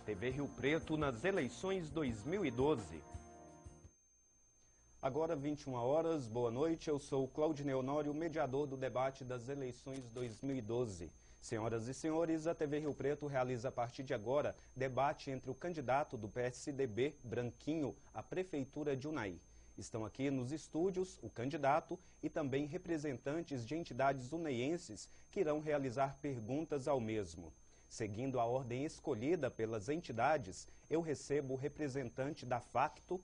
TV Rio Preto nas eleições 2012. Agora 21 horas, boa noite, eu sou Claudinei Honório, mediador do debate das eleições 2012. Senhoras e senhores, a TV Rio Preto realiza a partir de agora debate entre o candidato do PSDB, Branquinho, à Prefeitura de Unai. Estão aqui nos estúdios o candidato e também representantes de entidades unaienses que irão realizar perguntas ao mesmo. Seguindo a ordem escolhida pelas entidades, eu recebo o representante da Facto,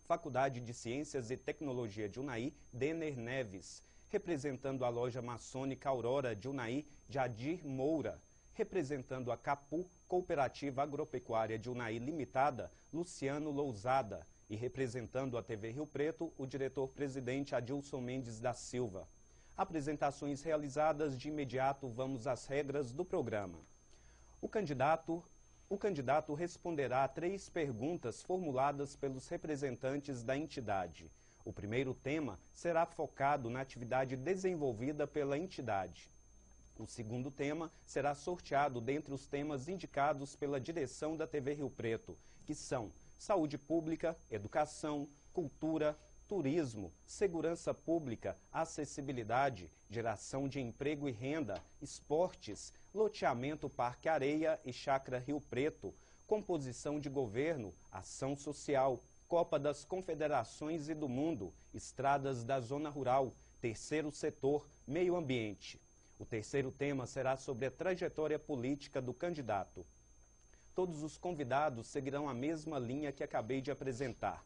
Faculdade de Ciências e Tecnologia de Unai, Denner Neves. Representando a loja maçônica Aurora de Unai, Jadir Moura. Representando a Capu, Cooperativa Agropecuária de Unai Limitada, Luciano Lousada. E representando a TV Rio Preto, o diretor-presidente Adilson Mendes da Silva. Apresentações realizadas, de imediato vamos às regras do programa. O candidato responderá a 3 perguntas formuladas pelos representantes da entidade. O primeiro tema será focado na atividade desenvolvida pela entidade. O segundo tema será sorteado dentre os temas indicados pela direção da TV Rio Preto, que são saúde pública, educação, cultura, turismo, segurança pública, acessibilidade, geração de emprego e renda, esportes, loteamento Parque Areia e Chácara Rio Preto, composição de governo, ação social, Copa das Confederações e do Mundo, estradas da zona rural, terceiro setor, meio ambiente. O terceiro tema será sobre a trajetória política do candidato. Todos os convidados seguirão a mesma linha que acabei de apresentar.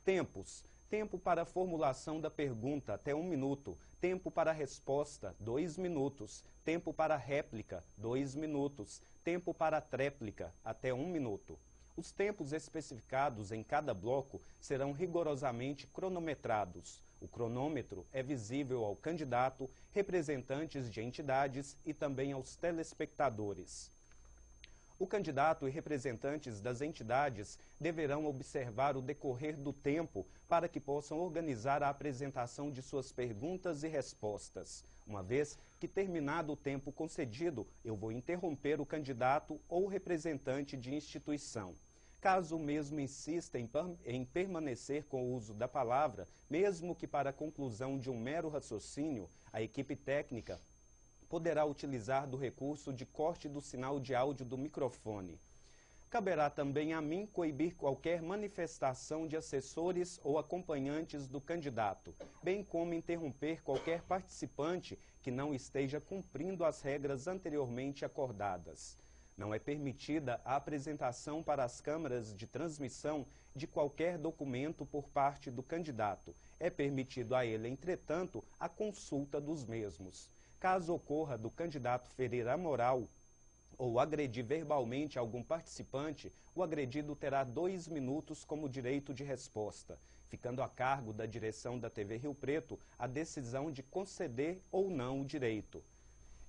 Tempos. Tempo para a formulação da pergunta, até 1 minuto. Tempo para a resposta, 2 minutos. Tempo para a réplica, 2 minutos. Tempo para a tréplica, até 1 minuto. Os tempos especificados em cada bloco serão rigorosamente cronometrados. O cronômetro é visível ao candidato, representantes de entidades e também aos telespectadores. O candidato e representantes das entidades deverão observar o decorrer do tempo para que possam organizar a apresentação de suas perguntas e respostas. Uma vez que terminado o tempo concedido, eu vou interromper o candidato ou representante de instituição. Caso o mesmo insista em permanecer com o uso da palavra, mesmo que para a conclusão de um mero raciocínio, a equipe técnica poderá utilizar do recurso de corte do sinal de áudio do microfone. Caberá também a mim coibir qualquer manifestação de assessores ou acompanhantes do candidato, bem como interromper qualquer participante que não esteja cumprindo as regras anteriormente acordadas. Não é permitida a apresentação para as câmaras de transmissão de qualquer documento por parte do candidato. É permitido a ele, entretanto, a consulta dos mesmos. Caso ocorra do candidato ferir a moral ou agredir verbalmente algum participante, o agredido terá 2 minutos como direito de resposta, ficando a cargo da direção da TV Rio Preto a decisão de conceder ou não o direito.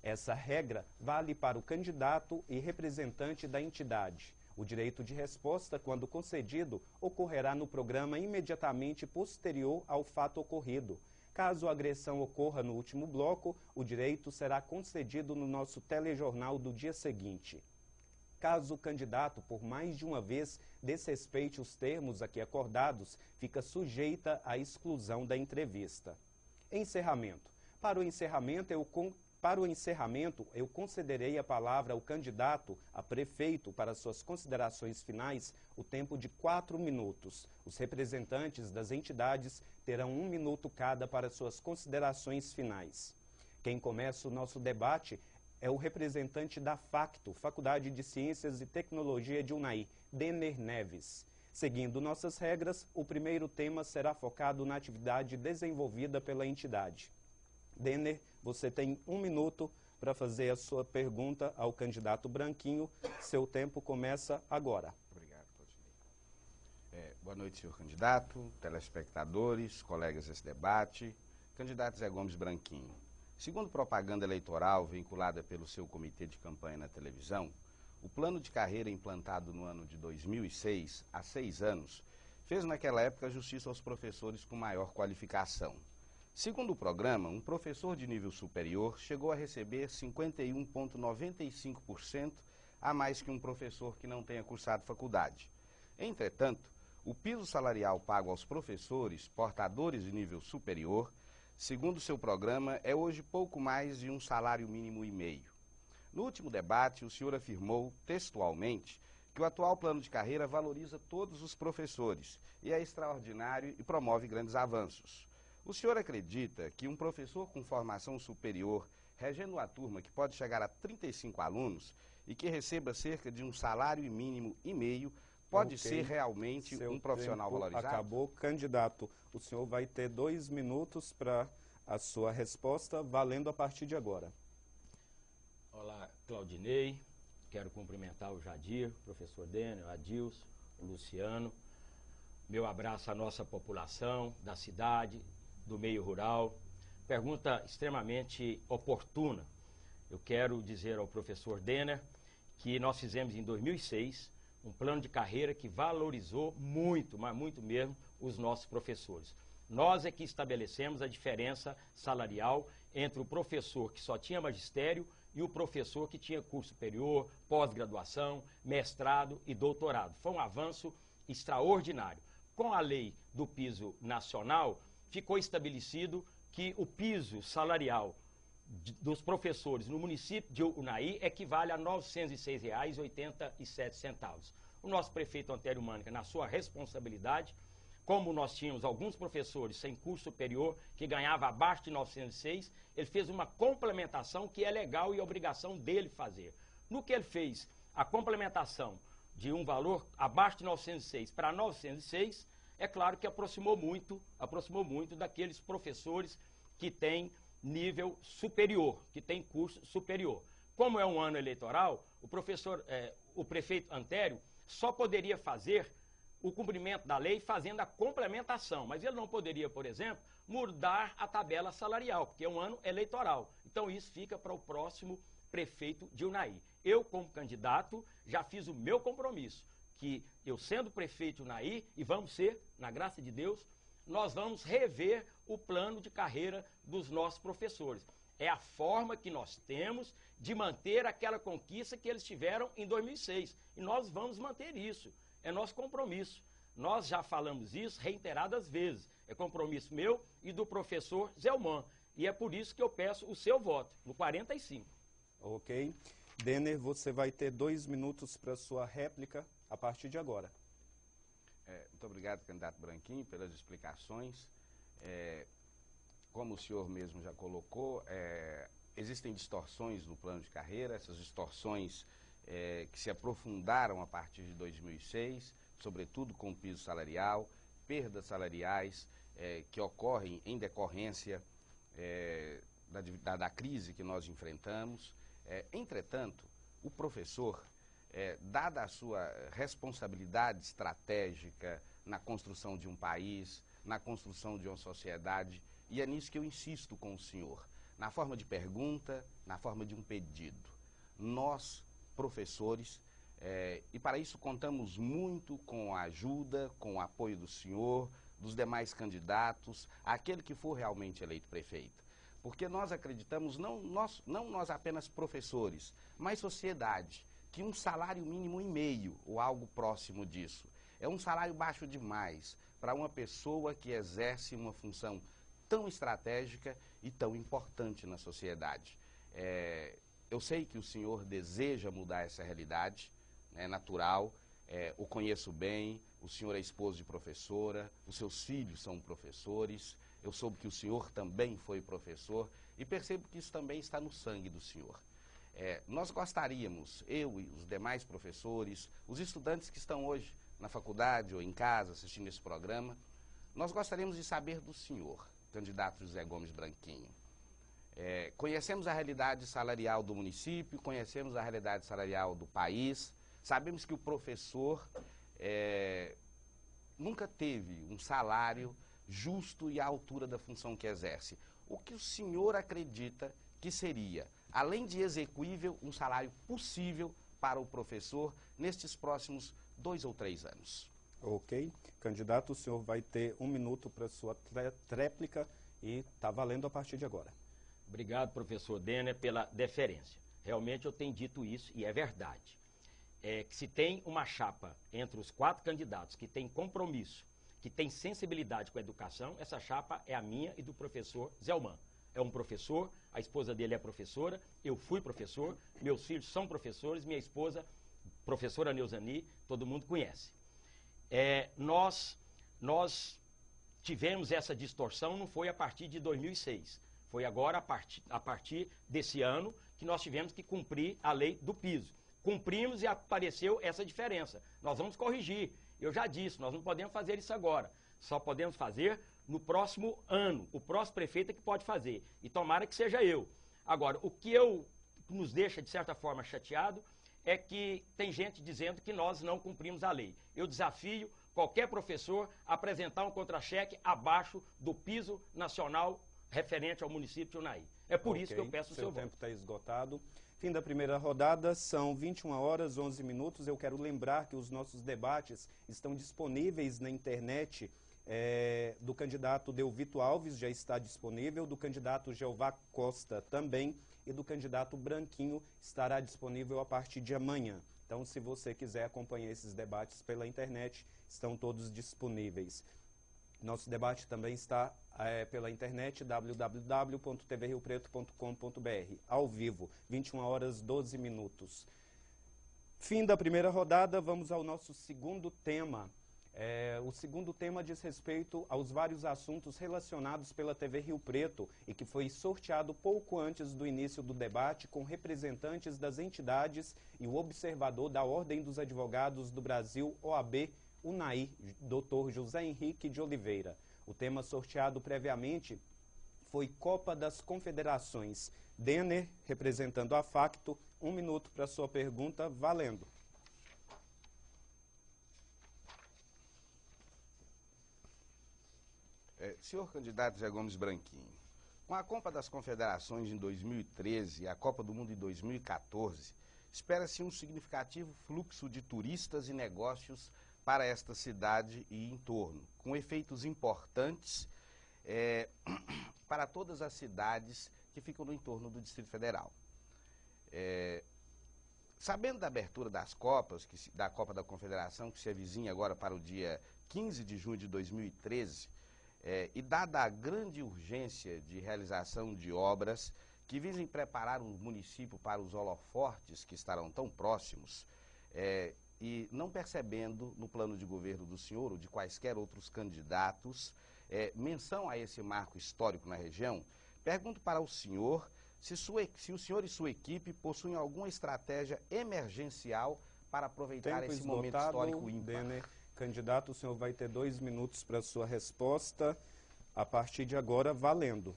Essa regra vale para o candidato e representante da entidade. O direito de resposta, quando concedido, ocorrerá no programa imediatamente posterior ao fato ocorrido. Caso a agressão ocorra no último bloco, o direito será concedido no nosso telejornal do dia seguinte. Caso o candidato, por mais de uma vez, desrespeite os termos aqui acordados, fica sujeita à exclusão da entrevista. Encerramento. Para o encerramento, eu concederei a palavra ao candidato a prefeito para suas considerações finais o tempo de 4 minutos. Os representantes das entidades terão 1 minuto cada para suas considerações finais. Quem começa o nosso debate é o representante da Facto, Faculdade de Ciências e Tecnologia de Unai, Denner Neves. Seguindo nossas regras, o primeiro tema será focado na atividade desenvolvida pela entidade. Denner, você tem 1 minuto para fazer a sua pergunta ao candidato Branquinho. Seu tempo começa agora. Obrigado, Claudinei. Boa noite, senhor candidato, telespectadores, colegas desse debate. Candidato Zé Gomes Branquinho, segundo propaganda eleitoral vinculada pelo seu comitê de campanha na televisão, o plano de carreira implantado no ano de 2006, há 6 anos, fez naquela época justiça aos professores com maior qualificação. Segundo o programa, um professor de nível superior chegou a receber 51,95% a mais que um professor que não tenha cursado faculdade. Entretanto, o piso salarial pago aos professores portadores de nível superior, segundo seu programa, é hoje pouco mais de um salário mínimo e meio. No último debate, o senhor afirmou textualmente que o atual plano de carreira valoriza todos os professores e é extraordinário e promove grandes avanços. O senhor acredita que um professor com formação superior, regendo uma turma que pode chegar a 35 alunos e que receba cerca de um salário mínimo e meio, pode ser realmente um profissional valorizado? Acabou, candidato. O senhor vai ter 2 minutos para a sua resposta, valendo a partir de agora. Olá, Claudinei. Quero cumprimentar o Jadir, o professor Denner, o Adilson, o Luciano. Meu abraço à nossa população da cidade, do meio rural. Pergunta extremamente oportuna. Eu quero dizer ao professor Denner que nós fizemos em 2006 um plano de carreira que valorizou muito, mas muito mesmo, os nossos professores. Nós é que estabelecemos a diferença salarial entre o professor que só tinha magistério e o professor que tinha curso superior, pós-graduação, mestrado e doutorado. Foi um avanço extraordinário. Com a lei do piso nacional, ficou estabelecido que o piso salarial dos professores no município de Unaí equivale a R$ 906,87. O nosso prefeito Antério Mânica, na sua responsabilidade, como nós tínhamos alguns professores sem curso superior que ganhavam abaixo de 906, ele fez uma complementação que é legal e obrigação dele fazer. No que ele fez a complementação de um valor abaixo de 906 para 906, é claro que aproximou muito daqueles professores que têm nível superior, que têm curso superior. Como é um ano eleitoral, o prefeito Antério só poderia fazer o cumprimento da lei fazendo a complementação, mas ele não poderia, por exemplo, mudar a tabela salarial, porque é um ano eleitoral. Então isso fica para o próximo prefeito de Unaí. Eu, como candidato, já fiz o meu compromisso, que eu sendo prefeito de Unaí, e vamos ser, na graça de Deus, nós vamos rever o plano de carreira dos nossos professores. É a forma que nós temos de manter aquela conquista que eles tiveram em 2006. E nós vamos manter isso. É nosso compromisso. Nós já falamos isso reiteradas vezes. É compromisso meu e do professor Zelman. E é por isso que eu peço o seu voto, no 45. Ok. Denner, você vai ter 2 minutos para sua réplica a partir de agora. Muito obrigado, candidato Branquinho, pelas explicações. Como o senhor mesmo já colocou, existem distorções no plano de carreira, essas distorções que se aprofundaram a partir de 2006, sobretudo com o piso salarial, perdas salariais que ocorrem em decorrência da crise que nós enfrentamos. Entretanto, o professor, dada a sua responsabilidade estratégica na construção de um país, na construção de uma sociedade, e é nisso que eu insisto com o senhor, na forma de pergunta, na forma de um pedido. Nós, professores, e para isso contamos muito com a ajuda, com o apoio do senhor, dos demais candidatos, aquele que for realmente eleito prefeito. Porque nós acreditamos, não nós apenas professores, mas sociedade, que um salário mínimo e meio, ou algo próximo disso, é um salário baixo demais para uma pessoa que exerce uma função tão estratégica e tão importante na sociedade. Eu sei que o senhor deseja mudar essa realidade, é natural, o conheço bem, o senhor é esposo de professora, os seus filhos são professores, eu soube que o senhor também foi professor e percebo que isso também está no sangue do senhor. Nós gostaríamos, eu e os demais professores, os estudantes que estão hoje na faculdade ou em casa assistindo esse programa, nós gostaríamos de saber do senhor, candidato José Gomes Branquinho. Conhecemos a realidade salarial do município, conhecemos a realidade salarial do país, sabemos que o professor nunca teve um salário justo e à altura da função que exerce. O que o senhor acredita que seria, além de execuível, um salário possível para o professor nestes próximos 2 ou 3 anos? Ok. Candidato, o senhor vai ter 1 minuto para sua tréplica e está valendo a partir de agora. Obrigado, professor Denner, pela deferência. Realmente eu tenho dito isso e é verdade. que se tem uma chapa entre os 4 candidatos que tem compromisso, que tem sensibilidade com a educação, essa chapa é a minha e do professor Zelman. É um professor, a esposa dele é professora, eu fui professor, meus filhos são professores, minha esposa, professora Neuzani, todo mundo conhece. Nós tivemos essa distorção, não foi a partir de 2006, foi agora a partir desse ano que nós tivemos que cumprir a lei do piso. Cumprimos e apareceu essa diferença. Nós vamos corrigir. Eu já disse, nós não podemos fazer isso agora. Só podemos fazer no próximo ano. O próximo prefeito é que pode fazer. E tomara que seja eu. Agora, o que nos deixa, de certa forma, chateado é que tem gente dizendo que nós não cumprimos a lei. Eu desafio qualquer professor a apresentar um contra-cheque abaixo do piso nacional referente ao município de Unai. É por isso que eu peço o seu voto. Seu tempo está esgotado. Fim da primeira rodada, são 21 horas, 11 minutos. Eu quero lembrar que os nossos debates estão disponíveis na internet. Do candidato Delvito Alves já está disponível, do candidato Jeová Costa também, e do candidato Branquinho estará disponível a partir de amanhã. Então, se você quiser acompanhar esses debates pela internet, estão todos disponíveis. Nosso debate também está pela internet, www.tvriopreto.com.br, ao vivo, 21 horas, 12 minutos. Fim da primeira rodada, vamos ao nosso segundo tema. O segundo tema diz respeito aos vários assuntos relacionados pela TV Rio Preto e que foi sorteado pouco antes do início do debate com representantes das entidades e o observador da Ordem dos Advogados do Brasil, OAB, Unai, Dr. José Henrique de Oliveira. O tema sorteado previamente foi Copa das Confederações. Denner, representando a Facto, 1 minuto para sua pergunta, valendo. Senhor candidato Zé Gomes Branquinho, com a Copa das Confederações em 2013 e a Copa do Mundo em 2014, espera-se um significativo fluxo de turistas e negócios para esta cidade e entorno, com efeitos importantes para todas as cidades que ficam no entorno do Distrito Federal. Sabendo da abertura das Copas, da Copa da Confederação, que se avizinha agora para o dia 15 de junho de 2013, e dada a grande urgência de realização de obras que visem preparar o município para os holofortes que estarão tão próximos, e não percebendo no plano de governo do senhor ou de quaisquer outros candidatos menção a esse marco histórico na região, pergunto para o senhor se o senhor e sua equipe possuem alguma estratégia emergencial para aproveitar esse momento histórico ímpar. Denner. Candidato, o senhor vai ter 2 minutos para sua resposta. A partir de agora, valendo.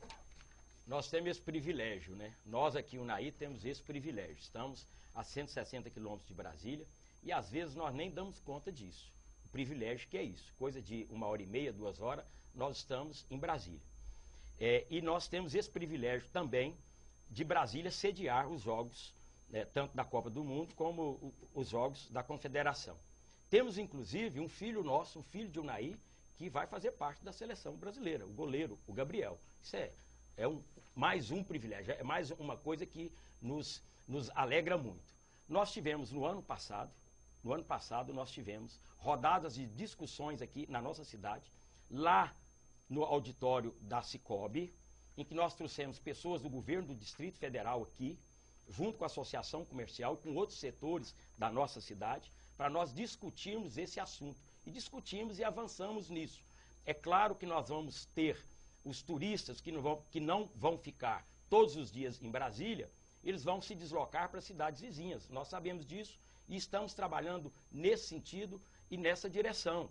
Nós temos esse privilégio, né? Nós aqui, Unai, temos esse privilégio. Estamos a 160 quilômetros de Brasília e, às vezes, nós nem damos conta disso. O privilégio que é isso. Coisa de 1h30, 2 horas, nós estamos em Brasília. E nós temos esse privilégio também de Brasília sediar os jogos, tanto da Copa do Mundo como os jogos da Confederação. Temos, inclusive, um filho nosso, um filho de Unai, que vai fazer parte da seleção brasileira, o goleiro, o Gabriel. Isso mais um privilégio, é mais uma coisa que nos alegra muito. Nós tivemos no ano passado nós tivemos rodadas de discussões aqui na nossa cidade, lá no auditório da Cicobi, em que nós trouxemos pessoas do governo do Distrito Federal aqui, junto com a Associação Comercial e com outros setores da nossa cidade, para nós discutirmos esse assunto. E discutimos e avançamos nisso. É claro que nós vamos ter os turistas que não vão ficar todos os dias em Brasília, eles vão se deslocar para cidades vizinhas. Nós sabemos disso e estamos trabalhando nesse sentido e nessa direção.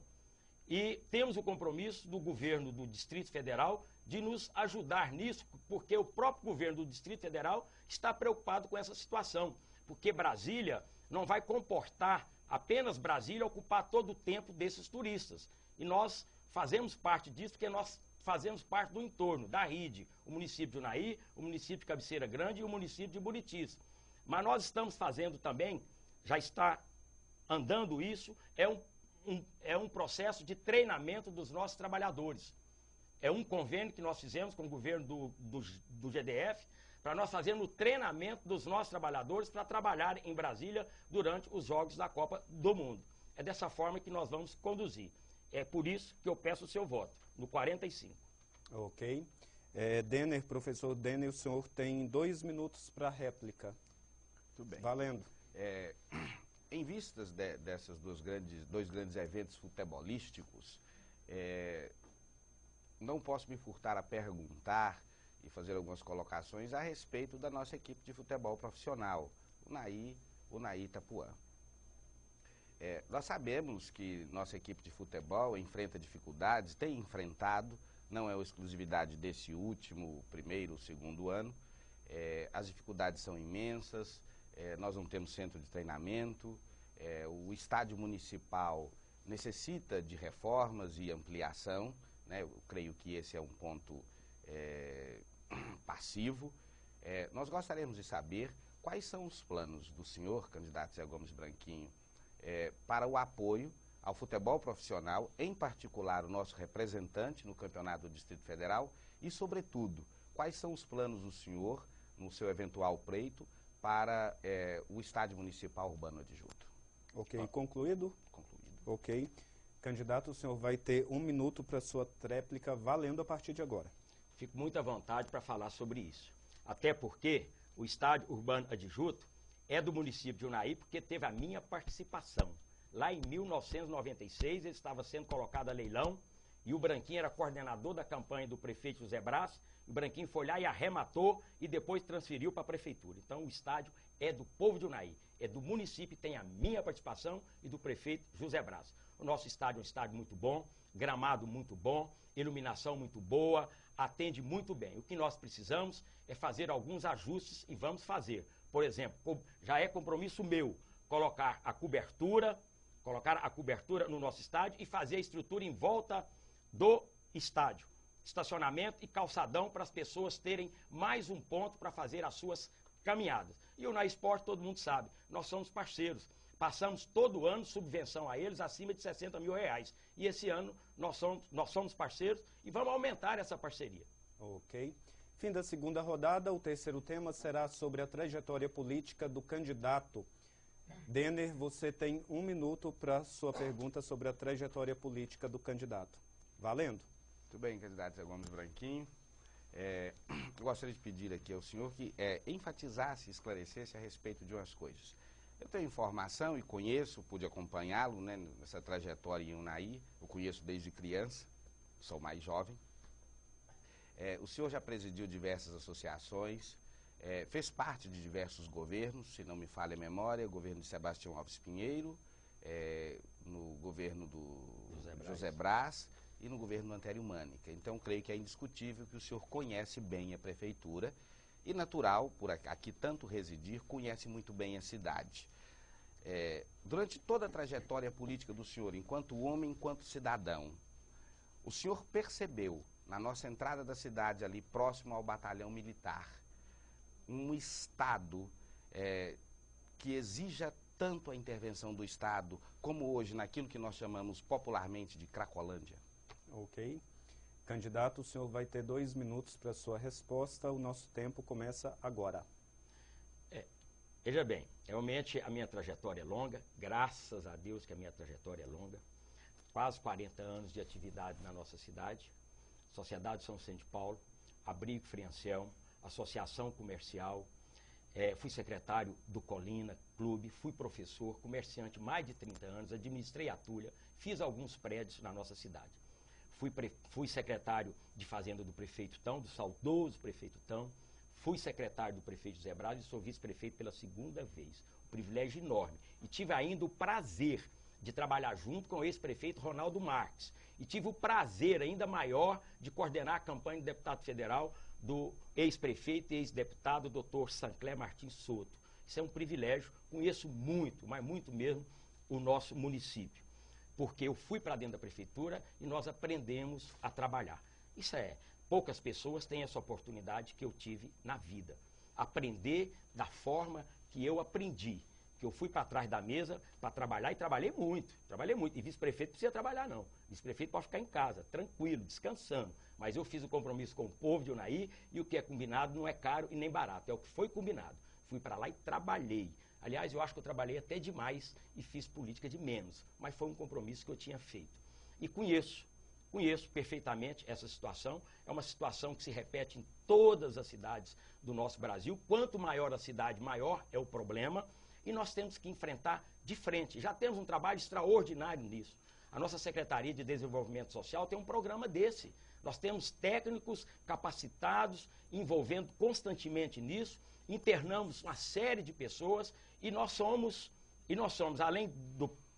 E temos o compromisso do governo do Distrito Federal de nos ajudar nisso, porque o próprio governo do Distrito Federal está preocupado com essa situação, porque Brasília não vai comportar apenas Brasília ocupar todo o tempo desses turistas. E nós fazemos parte disso porque nós fazemos parte do entorno, da RIDE, o município de Unai, o município de Cabeceira Grande e o município de Buritis. Mas nós estamos fazendo também, já está andando isso, é um processo de treinamento dos nossos trabalhadores. É um convênio que nós fizemos com o governo do GDF para nós fazermos o treinamento dos nossos trabalhadores para trabalhar em Brasília durante os Jogos da Copa do Mundo. É dessa forma que nós vamos conduzir. É por isso que eu peço o seu voto, no 45. Ok. Denner, professor Denner, o senhor tem 2 minutos para réplica. Tudo bem. Valendo. Em vistas dessas dois grandes eventos futebolísticos, não posso me furtar a perguntar e fazer algumas colocações a respeito da nossa equipe de futebol profissional, o Naí Itapuã. Nós sabemos que nossa equipe de futebol enfrenta dificuldades, tem enfrentado, não é uma exclusividade desse último, primeiro, segundo ano. As dificuldades são imensas, nós não temos centro de treinamento, o estádio municipal necessita de reformas e ampliação, né? Eu creio que esse é um ponto passivo. Nós gostaríamos de saber quais são os planos do senhor, candidato Zé Gomes Branquinho, para o apoio ao futebol profissional, em particular o nosso representante no Campeonato do Distrito Federal e, sobretudo, quais são os planos do senhor, no seu eventual pleito, para o Estádio Municipal Urbano Adjunto. Ok, concluído? Concluído. Ok. Candidato, o senhor vai ter 1 minuto para sua tréplica, valendo a partir de agora. Fico muito à vontade para falar sobre isso. Até porque o Estádio Urbano Adjunto é do município de Unai, porque teve a minha participação. Lá em 1996, ele estava sendo colocado a leilão e o Branquinho era coordenador da campanha do prefeito José Brás. O Branquinho foi lá e arrematou e depois transferiu para a prefeitura. Então o estádio é do povo de Unai, é do município, tem a minha participação e do prefeito José Brás. O nosso estádio é um estádio muito bom, gramado muito bom, iluminação muito boa, atende muito bem. O que nós precisamos é fazer alguns ajustes e vamos fazer. Por exemplo, já é compromisso meu colocar a cobertura no nosso estádio e fazer a estrutura em volta do estádio. Estacionamento e calçadão para as pessoas terem mais um ponto para fazer as suas caminhadas. E o Unai Esporte, todo mundo sabe, nós somos parceiros. Passamos todo ano subvenção a eles acima de R$60 mil. E esse ano nós somos parceiros e vamos aumentar essa parceria. Ok. Fim da segunda rodada, o terceiro tema será sobre a trajetória política do candidato. Denner, você tem 1 minuto para sua pergunta sobre a trajetória política do candidato. Valendo. Muito bem, candidato Zé Gomes Branquinho. Eu gostaria de pedir aqui ao senhor que enfatizasse e esclarecesse a respeito de umas coisas. Eu tenho informação e conheço, pude acompanhá-lo, né, nessa trajetória em Unai, eu conheço desde criança, sou mais jovem. O senhor já presidiu diversas associações, fez parte de diversos governos, se não me falha a memória, o governo de Sebastião Alves Pinheiro, no governo do José Brás e no governo do Antério Mânica. Então, creio que é indiscutível que o senhor conhece bem a prefeitura e, natural, por aqui tanto residir, conhece muito bem a cidade. Durante toda a trajetória política do senhor, enquanto homem, enquanto cidadão, o senhor percebeu, na nossa entrada da cidade, ali próximo ao batalhão militar, um Estado que exija tanto a intervenção do Estado, como hoje naquilo que nós chamamos popularmente de Cracolândia? Ok. Candidato, o senhor vai ter 2 minutos para sua resposta. O nosso tempo começa agora. Veja bem, realmente a minha trajetória é longa, graças a Deus que a minha trajetória é longa. Quase 40 anos de atividade na nossa cidade. Sociedade São Vicente de Paulo, Abrigo Friancião, Associação Comercial, fui secretário do Colina Clube, fui professor, comerciante mais de 30 anos, administrei a Tulha, fiz alguns prédios na nossa cidade. Fui secretário de Fazenda do prefeito Tão, do saudoso prefeito Tão, fui secretário do prefeito José Brás e sou vice-prefeito pela 2ª vez. Um privilégio enorme. E tive ainda o prazer de trabalhar junto com o ex-prefeito Ronaldo Marques. E tive o prazer ainda maior de coordenar a campanha de deputado federal do ex-prefeito e ex-deputado Dr. Sancler Martins Soto. Isso é um privilégio, conheço muito, mas muito mesmo, o nosso município. Porque eu fui para dentro da prefeitura e nós aprendemos a trabalhar. Poucas pessoas têm essa oportunidade que eu tive na vida. Aprender da forma que eu aprendi. que eu fui para trás da mesa para trabalhar, e trabalhei muito. E vice-prefeito não precisa trabalhar, não. Vice-prefeito pode ficar em casa, tranquilo, descansando. Mas eu fiz o compromisso com o povo de Unai, e o que é combinado não é caro e nem barato, é o que foi combinado. Fui para lá e trabalhei. Aliás, eu acho que eu trabalhei até demais e fiz política de menos, mas foi um compromisso que eu tinha feito. E conheço perfeitamente essa situação. É uma situação que se repete em todas as cidades do nosso Brasil. Quanto maior a cidade, maior é o problema. E nós temos que enfrentar de frente. Já temos um trabalho extraordinário nisso. A nossa Secretaria de Desenvolvimento Social tem um programa desse. Nós temos técnicos capacitados, envolvendo constantemente nisso. Internamos uma série de pessoas e nós somos, além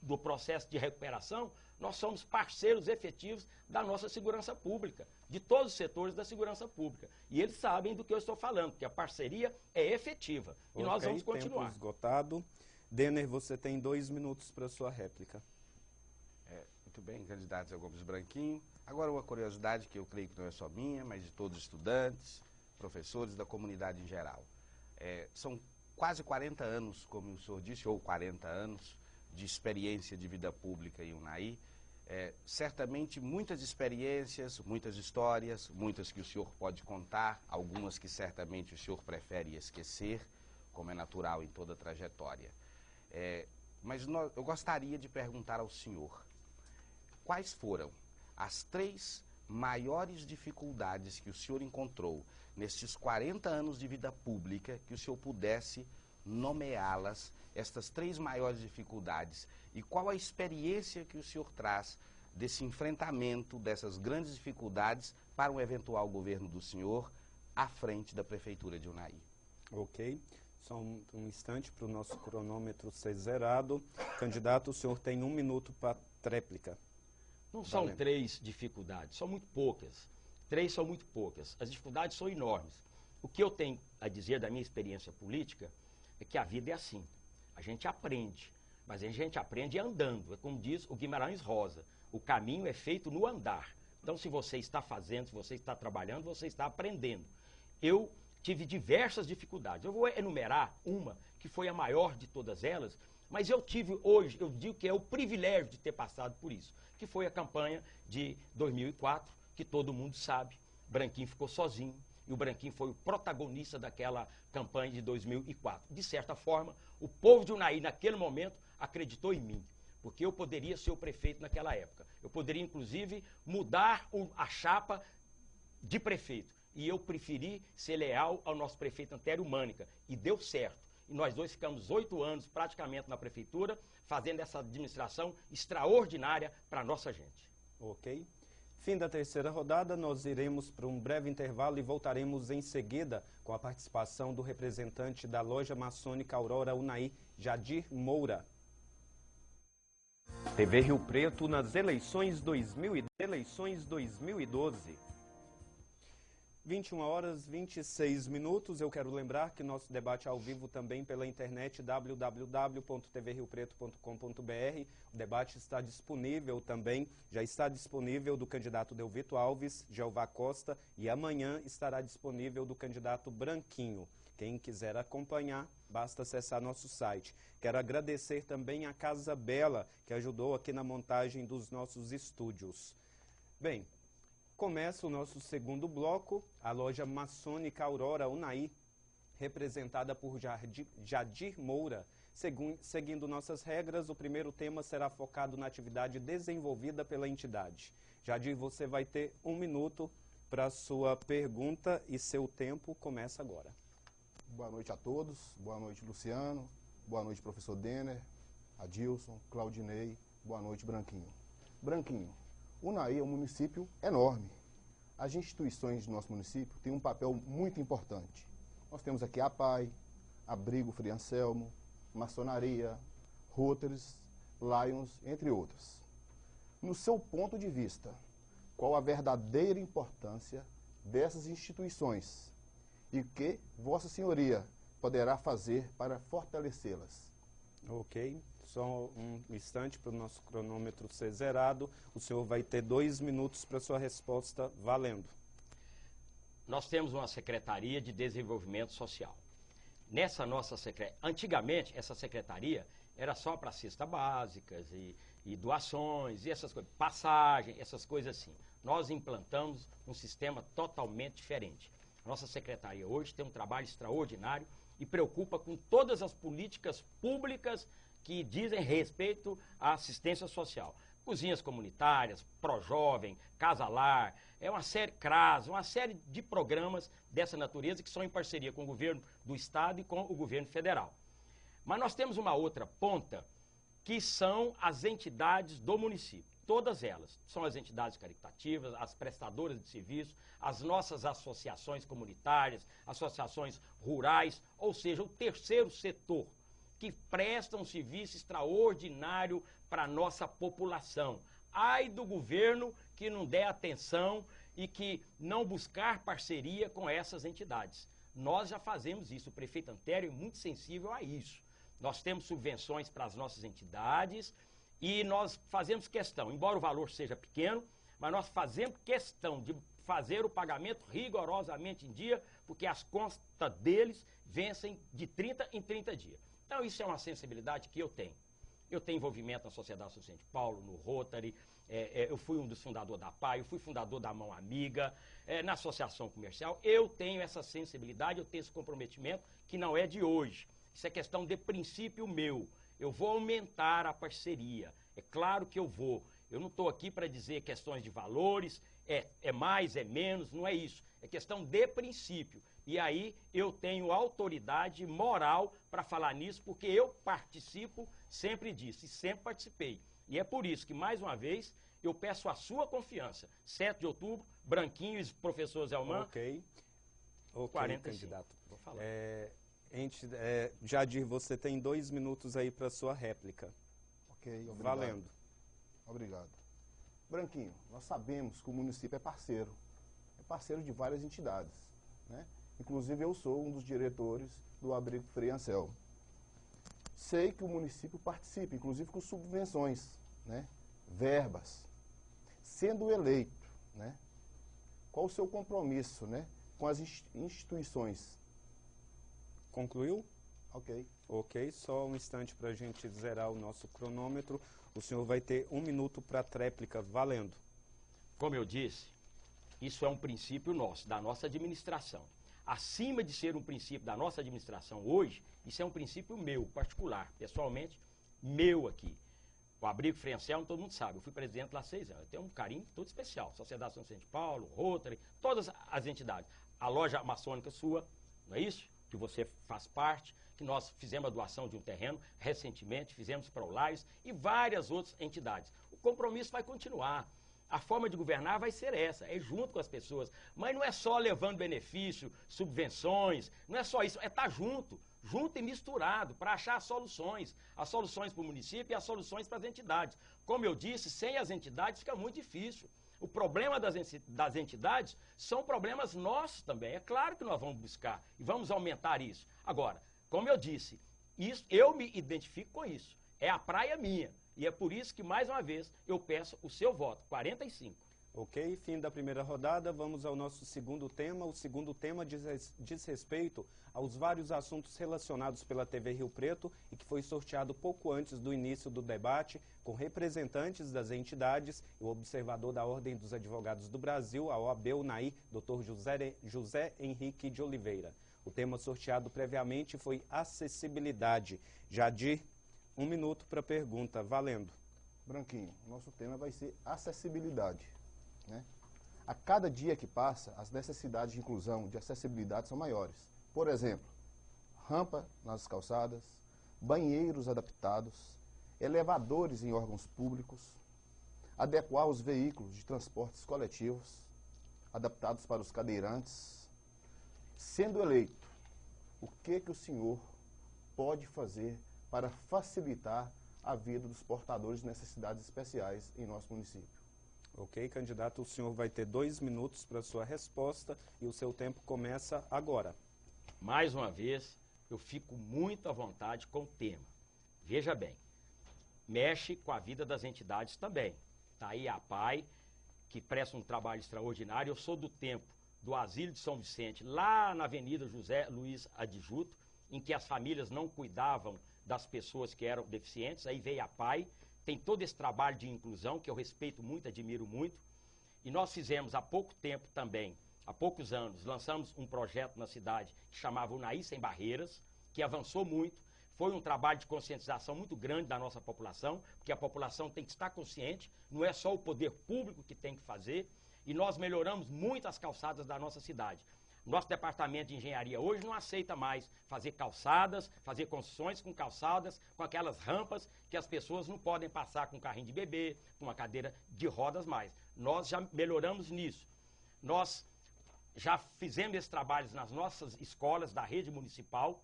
do processo de recuperação, nós somos parceiros efetivos da nossa segurança pública, de todos os setores da segurança pública. E eles sabem do que eu estou falando, porque a parceria é efetiva. E nós vamos continuar. Tempo esgotado. Denner, você tem 2 minutos para sua réplica. Muito bem, candidato Zé Gomes Branquinho. Agora uma curiosidade que eu creio que não é só minha, mas de todos os estudantes, professores, da comunidade em geral. São quase 40 anos, como o senhor disse, ou 40 anos de experiência de vida pública em Unai. Certamente muitas experiências, muitas histórias, muitas que o senhor pode contar, algumas que certamente o senhor prefere esquecer, como é natural em toda a trajetória. Mas eu gostaria de perguntar ao senhor, quais foram as 3 maiores dificuldades que o senhor encontrou nestes 40 anos de vida pública, que o senhor pudesse nomeá-las, estas 3 maiores dificuldades, e qual a experiência que o senhor traz desse enfrentamento, dessas grandes dificuldades, para um eventual governo do senhor à frente da Prefeitura de Unai? Ok. Só um instante para o nosso cronômetro ser zerado. Candidato, o senhor tem 1 minuto para tréplica. Não são 3 dificuldades, são muito poucas. 3 são muito poucas. As dificuldades são enormes. O que eu tenho a dizer da minha experiência política é que a vida é assim. A gente aprende, mas a gente aprende andando. É como diz o Guimarães Rosa, o caminho é feito no andar. Então, se você está fazendo, se você está trabalhando, você está aprendendo. Eu tive diversas dificuldades. Eu vou enumerar uma, que foi a maior de todas elas, mas eu tive hoje, eu digo que é o privilégio de ter passado por isso, que foi a campanha de 2004, que todo mundo sabe. Branquinho ficou sozinho. E o Branquinho foi o protagonista daquela campanha de 2004. De certa forma, o povo de Unai, naquele momento, acreditou em mim, porque eu poderia ser o prefeito naquela época. Eu poderia, inclusive, mudar a chapa de prefeito. E eu preferi ser leal ao nosso prefeito Antério Mânica. E deu certo. E nós dois ficamos 8 anos praticamente na prefeitura, fazendo essa administração extraordinária para a nossa gente. Ok. Fim da terceira rodada, nós iremos para um breve intervalo e voltaremos em seguida com a participação do representante da loja maçônica Aurora Unai, Jadir Moura. TV Rio Preto nas eleições 2012. 21h26. Eu quero lembrar que nosso debate é ao vivo também pela internet www.tvriopreto.com.br. O debate está disponível também, já está disponível do candidato Delvito Alves, Jeová Costa, e amanhã estará disponível do candidato Branquinho. Quem quiser acompanhar, basta acessar nosso site. Quero agradecer também a Casa Bela, que ajudou aqui na montagem dos nossos estúdios. Bem, começa o nosso segundo bloco, a loja maçônica Aurora Unai, representada por Jadir Moura. Seguindo nossas regras, o primeiro tema será focado na atividade desenvolvida pela entidade. Jadir, você vai ter 1 minuto para sua pergunta e seu tempo começa agora. Boa noite a todos, boa noite Luciano, boa noite professor Denner, Adilson, Claudinei, boa noite Branquinho. Branquinho, Unai é um município enorme. As instituições do nosso município têm um papel muito importante. Nós temos aqui a PAI, Abrigo Frei Anselmo, Maçonaria, Rotaries, Lions, entre outras. No seu ponto de vista, qual a verdadeira importância dessas instituições e o que Vossa Senhoria poderá fazer para fortalecê-las? Ok. Só um instante para o nosso cronômetro ser zerado. O senhor vai ter 2 minutos para sua resposta, valendo. Nós temos uma Secretaria de Desenvolvimento Social. nessa nossa secretaria, antigamente essa secretaria era só para cesta básicas e doações e essas coisas, passagem, essas coisas assim. Nós implantamos um sistema totalmente diferente. Nossa secretaria hoje tem um trabalho extraordinário e preocupa com todas as políticas públicas que dizem respeito à assistência social. Cozinhas comunitárias, Projovem, Casa Lar, uma série CRAS, uma série de programas dessa natureza que são em parceria com o governo do estado e com o governo federal. Mas nós temos uma outra ponta, que são as entidades do município. Todas elas são as entidades caritativas, as prestadoras de serviço, as nossas associações comunitárias, associações rurais, ou seja, o terceiro setor, que presta um serviço extraordinário para a nossa população. Ai do governo que não der atenção e que não buscar parceria com essas entidades. Nós já fazemos isso, o prefeito Antério é muito sensível a isso. Nós temos subvenções para as nossas entidades e nós fazemos questão, embora o valor seja pequeno, mas nós fazemos questão de fazer o pagamento rigorosamente em dia, porque as contas deles vencem de 30 em 30 dias. Então isso é uma sensibilidade que eu tenho. Eu tenho envolvimento na Sociedade São Vicente de Paulo, no Rotary, eu fui um dos fundadores da PAI, eu fui fundador da Mão Amiga, na Associação Comercial. Eu tenho essa sensibilidade, eu tenho esse comprometimento que não é de hoje. Isso é questão de princípio meu. Eu vou aumentar a parceria. É claro que eu vou. Eu não estou aqui para dizer questões de valores, é mais, é menos, não é isso. É questão de princípio. E aí eu tenho autoridade moral para falar nisso, porque eu participo sempre disso e sempre participei. E é por isso que, mais uma vez, eu peço a sua confiança. 7 de outubro, Branquinho e professor Zé Alman. Ok, 45. candidato. Vou falar. Jadir, você tem 2 minutos aí para sua réplica. Ok, obrigado. Valendo. Obrigado. Branquinho, nós sabemos que o município é parceiro de várias entidades, né? Inclusive eu sou um dos diretores do Abrigo Frei Anselmo. Sei que o município participa, inclusive com subvenções, né? Verbas. Sendo eleito, né? Qual o seu compromisso, né? Com as instituições? Concluiu? Ok. Ok, só um instante para a gente zerar o nosso cronômetro. O senhor vai ter 1 minuto para a tréplica, valendo. Como eu disse, isso é um princípio nosso, da nossa administração. Acima de ser um princípio da nossa administração hoje, isso é um princípio meu, particular, pessoalmente, meu aqui. O Abrigo Frei Anselmo, todo mundo sabe, eu fui presidente lá há 6 anos. Eu tenho um carinho todo especial. Sociedade São Vicente de Paulo, Rotary, todas as entidades. A loja maçônica sua, não é isso? Que você faz parte, que nós fizemos a doação de um terreno recentemente, fizemos para o Lares e várias outras entidades. O compromisso vai continuar. A forma de governar vai ser essa, é junto com as pessoas. Mas não é só levando benefício, subvenções, não é só isso, é estar junto e misturado, para achar soluções. As soluções para o município e as soluções para as entidades. Como eu disse, sem as entidades fica muito difícil. O problema das entidades são problemas nossos também. É claro que nós vamos buscar e vamos aumentar isso. Agora, como eu disse, eu me identifico com isso. É a praia minha. E é por isso que, mais uma vez, eu peço o seu voto, 45. Ok, fim da primeira rodada, vamos ao nosso segundo tema. O segundo tema diz respeito aos vários assuntos relacionados pela TV Rio Preto e que foi sorteado pouco antes do início do debate com representantes das entidades e o observador da Ordem dos Advogados do Brasil, a OAB-UNAI, Dr. José Henrique de Oliveira. O tema sorteado previamente foi acessibilidade. Jadir, 1 minuto para a pergunta, valendo. Branquinho, nosso tema vai ser acessibilidade, né? A cada dia que passa, as necessidades de inclusão, de acessibilidade são maiores. Por exemplo, rampa nas calçadas, banheiros adaptados, elevadores em órgãos públicos, adequar os veículos de transportes coletivos, adaptados para os cadeirantes. Sendo eleito, o que o senhor pode fazer para facilitar a vida dos portadores de necessidades especiais em nosso município? Ok, candidato, o senhor vai ter 2 minutos para sua resposta e o seu tempo começa agora. Mais uma vez, eu fico muito à vontade com o tema. Veja bem, mexe com a vida das entidades também. Está aí a PAI, que presta um trabalho extraordinário. Eu sou do tempo do Asilo de São Vicente, lá na Avenida José Luiz Adjuto, em que as famílias não cuidavam das pessoas que eram deficientes, aí veio a PAI, tem todo esse trabalho de inclusão, que eu respeito muito, admiro muito, e nós fizemos há pouco tempo também, há poucos anos, lançamos um projeto na cidade que chamava Unaí Sem Barreiras, que avançou muito, foi um trabalho de conscientização muito grande da nossa população, porque a população tem que estar consciente, não é só o poder público que tem que fazer, e nós melhoramos muito as calçadas da nossa cidade. Nosso departamento de engenharia hoje não aceita mais fazer calçadas, fazer construções com calçadas, com aquelas rampas que as pessoas não podem passar com carrinho de bebê, com uma cadeira de rodas mais. Nós já melhoramos nisso. Nós já fizemos esses trabalhos nas nossas escolas da rede municipal,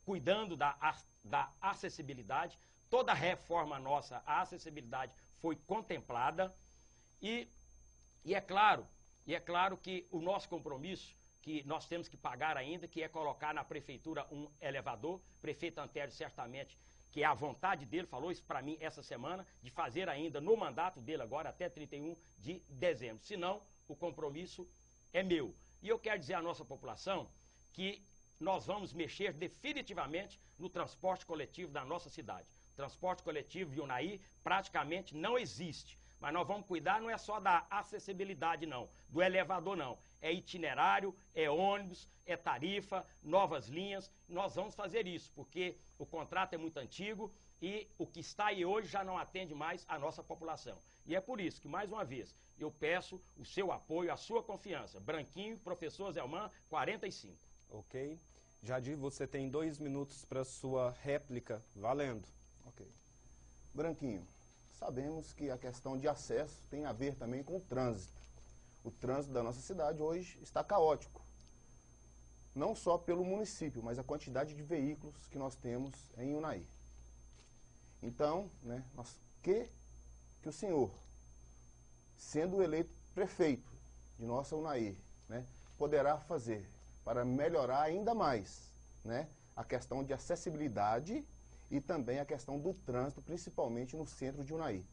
cuidando da acessibilidade. Toda a reforma nossa, a acessibilidade foi contemplada e é claro que o nosso compromisso, que nós temos que pagar ainda, que é colocar na prefeitura um elevador. O prefeito Antério, certamente, que é a vontade dele, falou isso para mim essa semana, de fazer ainda no mandato dele agora, até 31 de dezembro. Senão, o compromisso é meu. E eu quero dizer à nossa população que nós vamos mexer definitivamente no transporte coletivo da nossa cidade. O transporte coletivo de Unaí praticamente não existe. Mas nós vamos cuidar não é só da acessibilidade, não, do elevador, não. É itinerário, é ônibus, é tarifa, novas linhas. Nós vamos fazer isso, porque o contrato é muito antigo e o que está aí hoje já não atende mais a nossa população. E é por isso que, mais uma vez, eu peço o seu apoio, a sua confiança. Branquinho, professor Zelman, 45. Ok. Jadir, você tem 2 minutos para sua réplica. Valendo. Ok. Branquinho. Sabemos que a questão de acesso tem a ver também com o trânsito. O trânsito da nossa cidade hoje está caótico. Não só pelo município, mas a quantidade de veículos que nós temos em Unaí. Então, que o senhor, sendo eleito prefeito de nossa Unaí, poderá fazer para melhorar ainda mais a questão de acessibilidade e também a questão do trânsito, principalmente no centro de Unaí.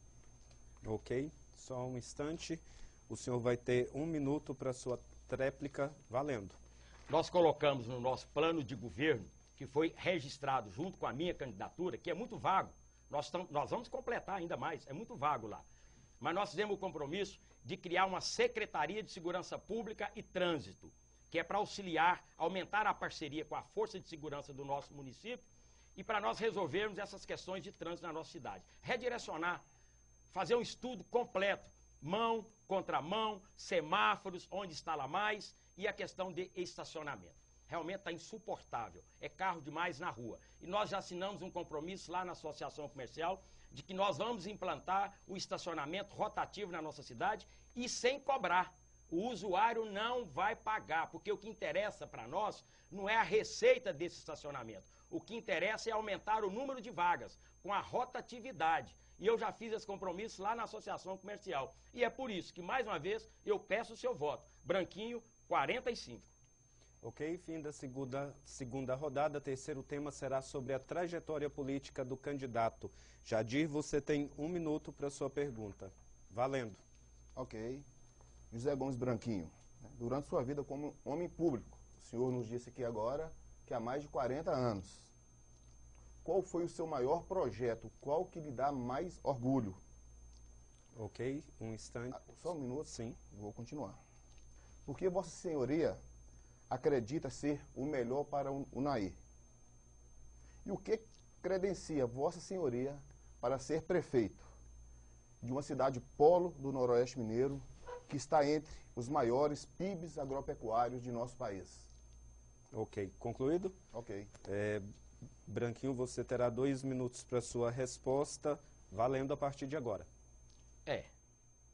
Ok, só um instante. O senhor vai ter 1 minuto para sua tréplica. Valendo. Nós colocamos no nosso plano de governo, que foi registrado junto com a minha candidatura, que é muito vago. Nós vamos completar ainda mais, é muito vago lá. Mas nós fizemos o compromisso de criar uma Secretaria de Segurança Pública e Trânsito, que é para auxiliar, aumentar a parceria com a Força de Segurança do nosso município, e para nós resolvermos essas questões de trânsito na nossa cidade. Redirecionar, fazer um estudo completo, mão, contramão, semáforos, onde instala mais, e a questão de estacionamento. Realmente está insuportável, é carro demais na rua. E nós já assinamos um compromisso lá na Associação Comercial de que nós vamos implantar o estacionamento rotativo na nossa cidade e sem cobrar. O usuário não vai pagar, porque o que interessa para nós não é a receita desse estacionamento. O que interessa é aumentar o número de vagas, com a rotatividade. E eu já fiz esse compromisso lá na Associação Comercial. E é por isso que, mais uma vez, eu peço o seu voto. Branquinho, 45. Ok, fim da segunda rodada. Terceiro tema será sobre a trajetória política do candidato. Jadir, você tem 1 minuto para sua pergunta. Valendo. Ok. José Gomes Branquinho, durante sua vida como homem público, o senhor nos disse aqui agora que há mais de 40 anos. Qual foi o seu maior projeto? Qual que lhe dá mais orgulho? Ok, um instante. Só 1 minuto? Sim. Vou continuar. Porque Vossa Senhoria acredita ser o melhor para o Unaí? E o que credencia Vossa Senhoria para ser prefeito de uma cidade polo do Noroeste Mineiro, que está entre os maiores PIBs agropecuários de nosso país? Ok, concluído? Ok. Branquinho, você terá 2 minutos para sua resposta, valendo a partir de agora.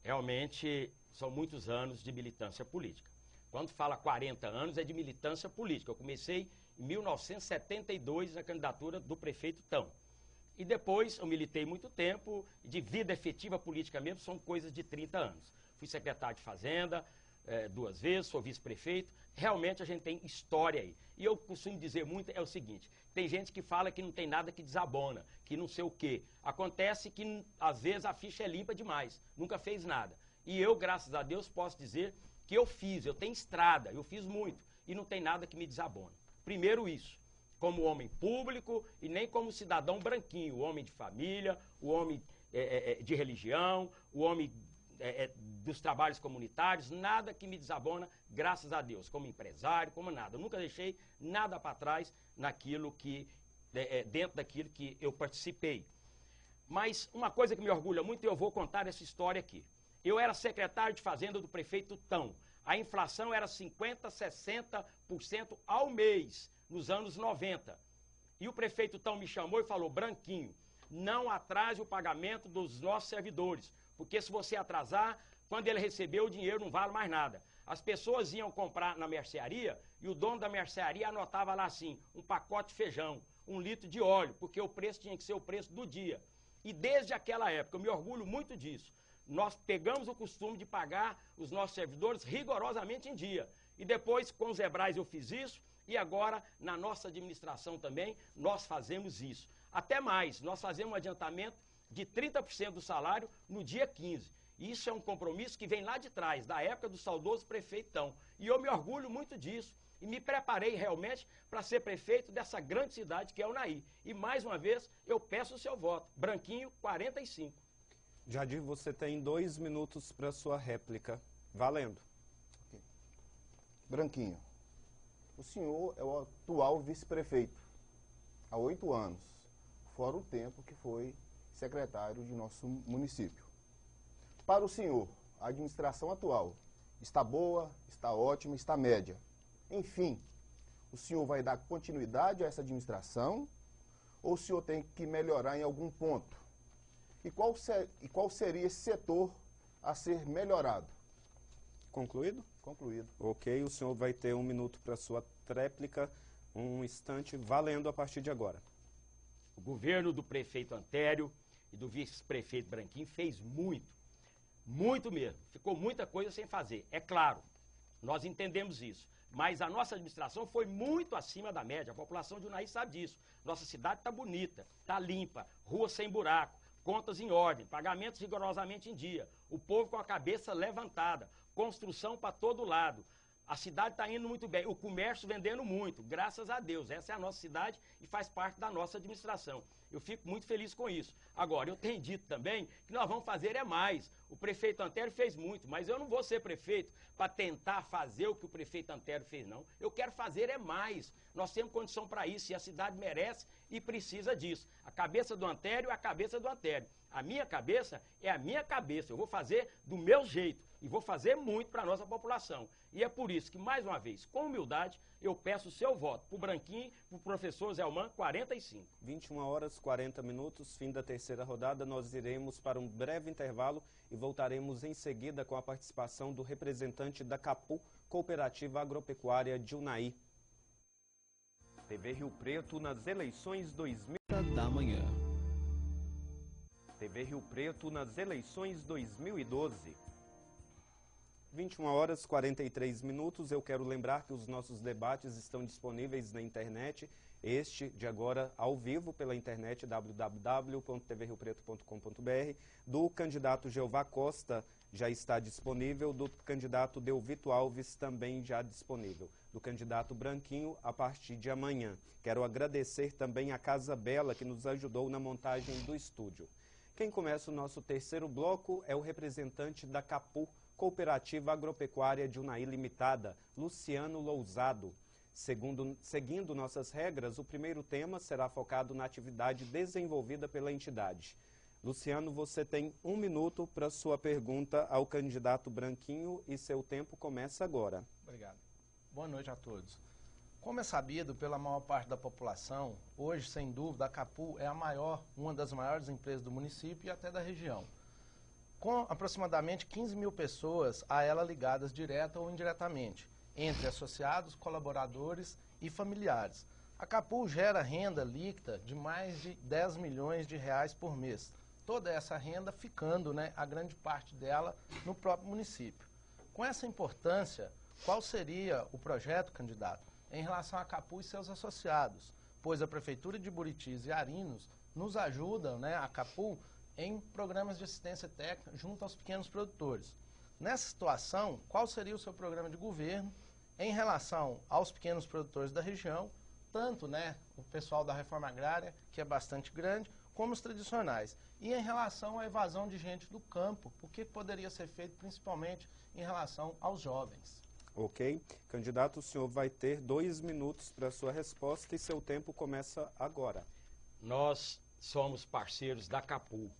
Realmente são muitos anos de militância política. Quando fala 40 anos é de militância política. Eu comecei em 1972 na candidatura do prefeito Tão. E depois eu militei muito tempo, de vida efetiva política mesmo, são coisas de 30 anos. Fui secretário de Fazenda 2 vezes, sou vice-prefeito. Realmente a gente tem história aí. E eu costumo dizer muito, é o seguinte, tem gente que fala que não tem nada que desabona, que não sei o quê. Acontece que, às vezes, a ficha é limpa demais, nunca fez nada. E eu, graças a Deus, posso dizer que eu tenho estrada, eu fiz muito, e não tem nada que me desabona. primeiro isso, como homem público e nem como cidadão branquinho, o homem de família, o homem de religião, o homem dos trabalhos comunitários, nada que me desabona, graças a Deus, como empresário, como nada. Eu nunca deixei nada para trás naquilo que, dentro daquilo que eu participei. Mas uma coisa que me orgulha muito, eu vou contar essa história aqui. Eu era secretário de Fazenda do prefeito Tão. A inflação era 50%, 60% ao mês, nos anos 90. E o prefeito Tão me chamou e falou, Branquinho, não atrase o pagamento dos nossos servidores, porque se você atrasar, quando ele receber o dinheiro não vale mais nada. As pessoas iam comprar na mercearia e o dono da mercearia anotava lá assim, um pacote de feijão, 1 litro de óleo, porque o preço tinha que ser o preço do dia. E desde aquela época, eu me orgulho muito disso, nós pegamos o costume de pagar os nossos servidores rigorosamente em dia. E depois, com os Ebrais, eu fiz isso, e agora, na nossa administração também, nós fazemos isso. Até mais, nós fazemos um adiantamento de 30% do salário no dia 15. Isso é um compromisso que vem lá de trás, da época do saudoso prefeitão. E eu me orgulho muito disso. E me preparei realmente para ser prefeito dessa grande cidade que é Unai. E mais uma vez, eu peço o seu voto. Branquinho, 45. Jadir, você tem 2 minutos para sua réplica. Valendo. Okay. Branquinho, o senhor é o atual vice-prefeito há 8 anos, fora o tempo que foi secretário de nosso município. Para o senhor, a administração atual está boa, está ótima, está média. Enfim, o senhor vai dar continuidade a essa administração ou o senhor tem que melhorar em algum ponto? E qual seria esse setor a ser melhorado? Concluído? Concluído. Ok, o senhor vai ter 1 minuto para sua tréplica, um instante, valendo a partir de agora. O governo do prefeito Antério e do vice-prefeito Branquinho fez muito mesmo. Ficou muita coisa sem fazer, é claro, nós entendemos isso. Mas a nossa administração foi muito acima da média, a população de Unai sabe disso. Nossa cidade está bonita, está limpa, rua sem buraco, contas em ordem, pagamentos rigorosamente em dia, o povo com a cabeça levantada, construção para todo lado. A cidade está indo muito bem, o comércio vendendo muito, graças a Deus. Essa é a nossa cidade e faz parte da nossa administração. Eu fico muito feliz com isso. Agora, eu tenho dito também que nós vamos fazer mais. O prefeito Antério fez muito, mas eu não vou ser prefeito para tentar fazer o que o prefeito Antério fez, não. Eu quero fazer mais. Nós temos condição para isso e a cidade merece e precisa disso. A cabeça do Antério é a cabeça do Antério. A minha cabeça é a minha cabeça. Eu vou fazer do meu jeito. E vou fazer muito para a nossa população. E é por isso que, mais uma vez, com humildade, eu peço o seu voto para o Branquinho, para o professor Zelman, 45. 21 horas, 40 minutos, fim da terceira rodada. Nós iremos para um breve intervalo e voltaremos em seguida com a participação do representante da CAPU, Cooperativa Agropecuária de Unai. TV Rio Preto nas eleições 2000 da manhã. TV Rio Preto nas eleições 2012. 21 horas 43 minutos. Eu quero lembrar que os nossos debates estão disponíveis na internet. Este de agora ao vivo pela internet www.tvriopreto.com.br. Do candidato Jeová Costa já está disponível, do candidato Delvito Alves também já disponível, do candidato Branquinho a partir de amanhã. Quero agradecer também a Casa Bela que nos ajudou na montagem do estúdio. Quem começa o nosso terceiro bloco é o representante da CAPU, Cooperativa Agropecuária de Unai Limitada, Luciano Lousado. Seguindo nossas regras, o primeiro tema será focado na atividade desenvolvida pela entidade. Luciano, você tem 1 minuto para sua pergunta ao candidato Branquinho e seu tempo começa agora. Obrigado. Boa noite a todos. Como é sabido pela maior parte da população, hoje, sem dúvida, a CAPU é uma das maiores empresas do município e até da região, com aproximadamente 15 mil pessoas a ela ligadas direta ou indiretamente, entre associados, colaboradores e familiares. A CAPU gera renda líquida de mais de 10 milhões de reais por mês. Toda essa renda ficando, a grande parte dela, no próprio município. Com essa importância, qual seria o projeto, candidato, em relação à CAPU e seus associados? Pois a Prefeitura de Buritis e Arinos nos ajudam, a CAPU, em programas de assistência técnica junto aos pequenos produtores. Nessa situação, qual seria o seu programa de governo em relação aos pequenos produtores da região, tanto, né, o pessoal da reforma agrária, que é bastante grande, como os tradicionais. E em relação à evasão de gente do campo, o que poderia ser feito principalmente em relação aos jovens? Ok. Candidato, o senhor vai ter 2 minutos para a sua resposta e seu tempo começa agora. Nós somos parceiros da Capu,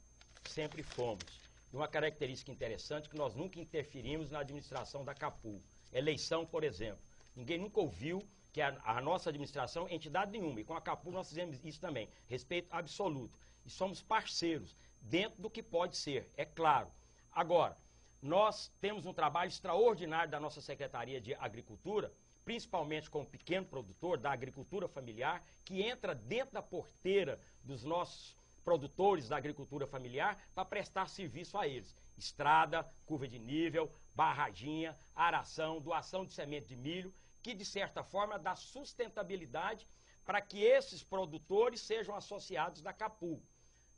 sempre fomos. E uma característica interessante é que nós nunca interferimos na administração da Capu. Eleição, por exemplo. Ninguém nunca ouviu que a nossa administração é entidade nenhuma. E com a Capu nós fizemos isso também. Respeito absoluto. E somos parceiros, dentro do que pode ser, é claro. Agora, nós temos um trabalho extraordinário da nossa Secretaria de Agricultura, principalmente com o pequeno produtor da agricultura familiar, que entra dentro da porteira dos nossos produtores da agricultura familiar para prestar serviço a eles. Estrada, curva de nível, barraginha, aração, doação de semente de milho, que de certa forma dá sustentabilidade para que esses produtores sejam associados da Capu.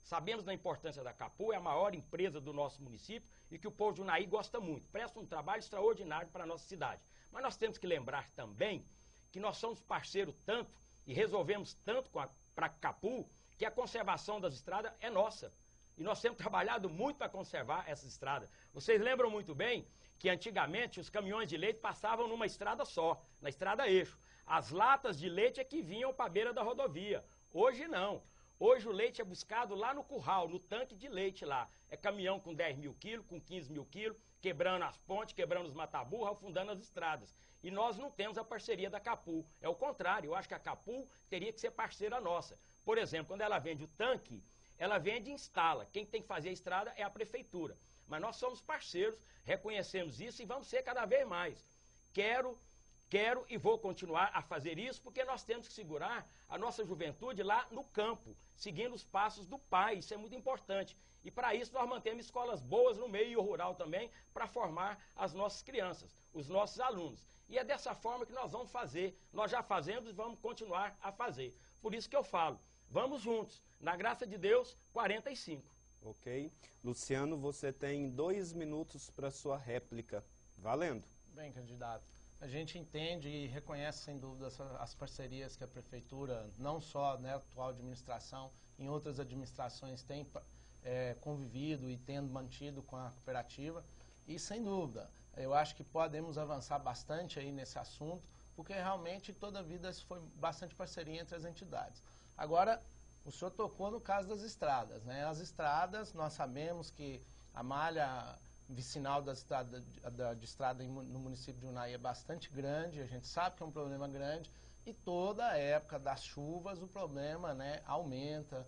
Sabemos da importância da Capu, é a maior empresa do nosso município e que o povo de Unai gosta muito. Presta um trabalho extraordinário para a nossa cidade. Mas nós temos que lembrar também que nós somos parceiros tanto e resolvemos tanto para a Capu que a conservação das estradas é nossa. E nós temos trabalhado muito para conservar essas estradas. Vocês lembram muito bem que antigamente os caminhões de leite passavam numa estrada só, na estrada eixo. As latas de leite é que vinham para a beira da rodovia. Hoje não. Hoje o leite é buscado lá no curral, no tanque de leite lá. É caminhão com 10 mil quilos, com 15 mil quilos, quebrando as pontes, quebrando os mataburros, afundando as estradas. E nós não temos a parceria da Capu. É o contrário, eu acho que a Capu teria que ser parceira nossa. Por exemplo, quando ela vende o tanque, ela vende e instala. Quem tem que fazer a estrada é a prefeitura. Mas nós somos parceiros, reconhecemos isso e vamos ser cada vez mais. Quero e vou continuar a fazer isso porque nós temos que segurar a nossa juventude lá no campo, seguindo os passos do pai, isso é muito importante. E para isso nós mantemos escolas boas no meio rural também, para formar as nossas crianças, os nossos alunos. E é dessa forma que nós vamos fazer, nós já fazemos e vamos continuar a fazer. Por isso que eu falo, vamos juntos, na graça de Deus, 45. Ok. Luciano, você tem 2 minutos para sua réplica. Valendo. Bem, candidato. A gente entende e reconhece, sem dúvida, as parcerias que a Prefeitura, não só na atual administração, em outras administrações tem convivido e tendo mantido com a cooperativa. E, sem dúvida, eu acho que podemos avançar bastante aí nesse assunto, porque realmente toda a vida isso foi bastante parceria entre as entidades. Agora, o senhor tocou no caso das estradas, né? As estradas, nós sabemos que a malha vicinal de estrada no município de Unai é bastante grande, a gente sabe que é um problema grande, e toda a época das chuvas o problema, né, aumenta,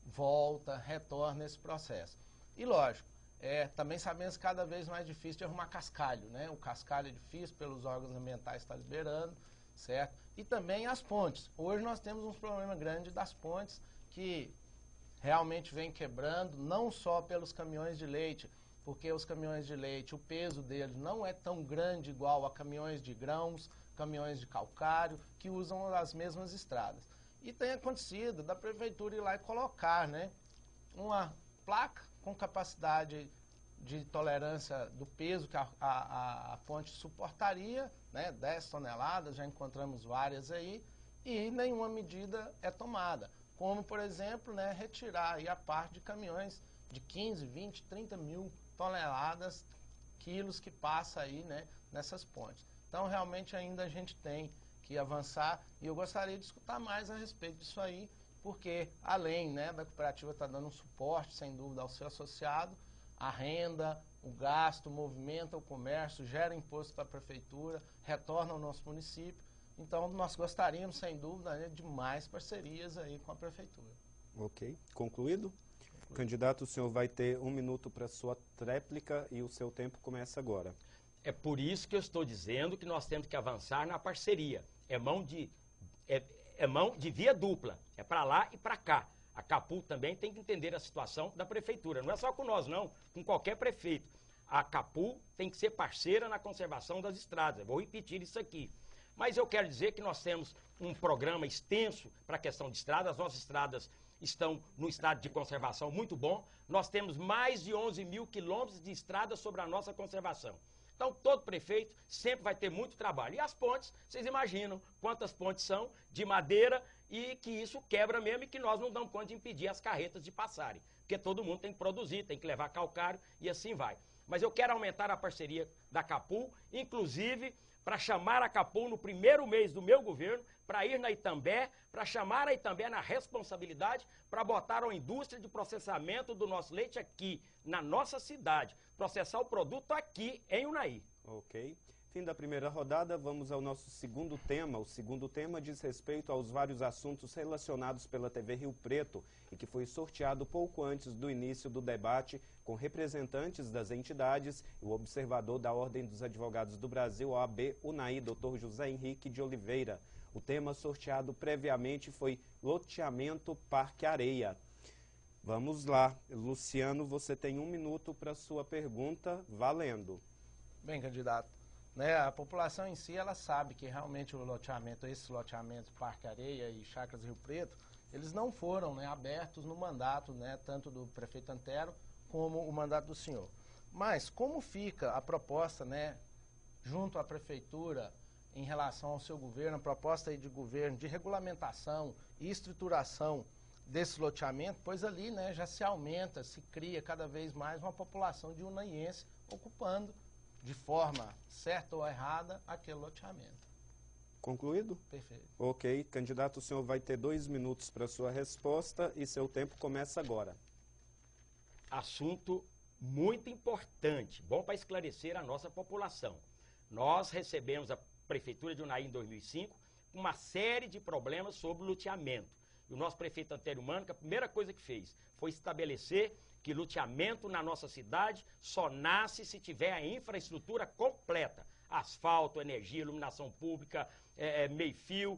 volta, retorna esse processo. E lógico, também sabemos que cada vez mais difícil de arrumar cascalho, né? O cascalho é difícil, pelos órgãos ambientais está liberando, certo? E também as pontes. Hoje nós temos um problema grande das pontes que realmente vem quebrando, não só pelos caminhões de leite, porque os caminhões de leite, o peso deles não é tão grande igual a caminhões de grãos, caminhões de calcário, que usam as mesmas estradas. E tem acontecido da prefeitura ir lá e colocar, né, uma placa com capacidade de tolerância do peso que a ponte suportaria, né, 10 toneladas, já encontramos várias aí, e nenhuma medida é tomada. Como, por exemplo, né, retirar aí a parte de caminhões de 15, 20, 30 mil toneladas, quilos que passa aí, né, nessas pontes. Então, realmente, ainda a gente tem que avançar e eu gostaria de escutar mais a respeito disso aí, porque além, né, da cooperativa estar dando um suporte, sem dúvida, ao seu associado, a renda, o gasto, movimenta o comércio, gera imposto para a prefeitura, retorna ao nosso município. Então, nós gostaríamos, sem dúvida, né, de mais parcerias aí com a prefeitura. Ok. Concluído? Candidato, o senhor vai ter 1 minuto para sua tréplica e o seu tempo começa agora. É por isso que eu estou dizendo que nós temos que avançar na parceria. É mão de via dupla, é para lá e para cá. A Capu também tem que entender a situação da prefeitura, não é só com nós não, com qualquer prefeito. A Capu tem que ser parceira na conservação das estradas, eu vou repetir isso aqui. Mas eu quero dizer que nós temos um programa extenso para a questão de estradas, as nossas estradas estão no estado de conservação muito bom. Nós temos mais de 11 mil quilômetros de estrada sobre a nossa conservação. Então, Então, todo prefeito sempre vai ter muito trabalho. E as pontes, vocês imaginam quantas pontes são de madeira e que isso quebra mesmo e que nós não damos conta de impedir as carretas de passarem. Porque todo mundo tem que produzir, tem que levar calcário e assim vai. Mas eu quero aumentar a parceria da Capu, inclusive para chamar a Capu no primeiro mês do meu governo, para ir na Itambé, para chamar a Itambé na responsabilidade, para botar a indústria de processamento do nosso leite aqui, na nossa cidade, processar o produto aqui em Unai. Ok. Fim da primeira rodada, vamos ao nosso segundo tema. O segundo tema diz respeito aos vários assuntos relacionados pela TV Rio Preto e que foi sorteado pouco antes do início do debate com representantes das entidades e o observador da Ordem dos Advogados do Brasil, OAB, Unai, Dr. José Henrique de Oliveira. O tema sorteado previamente foi loteamento Parque Areia. Vamos lá. Luciano, você tem 1 minuto para sua pergunta, valendo. Bem, candidato. Né, a população em si, ela sabe que realmente o loteamento, esses loteamentos Parque Areia e Chácaras Rio Preto, eles não foram, né, abertos no mandato, né, tanto do prefeito Antero como o mandato do senhor. Mas como fica a proposta, né, junto à prefeitura em relação ao seu governo, a proposta aí de governo de regulamentação e estruturação desse loteamento, pois ali, né, já se aumenta, se cria cada vez mais uma população de unaiense ocupando de forma certa ou errada aquele loteamento. Concluído? Perfeito. Ok. Candidato, o senhor vai ter 2 minutos para sua resposta e seu tempo começa agora. Assunto muito importante, bom para esclarecer a nossa população. Nós recebemos a Prefeitura de Unai em 2005 com uma série de problemas sobre loteamento. E o nosso prefeito Antero Mânica, a primeira coisa que fez foi estabelecer que loteamento na nossa cidade só nasce se tiver a infraestrutura completa. Asfalto, energia, iluminação pública, meio-fio,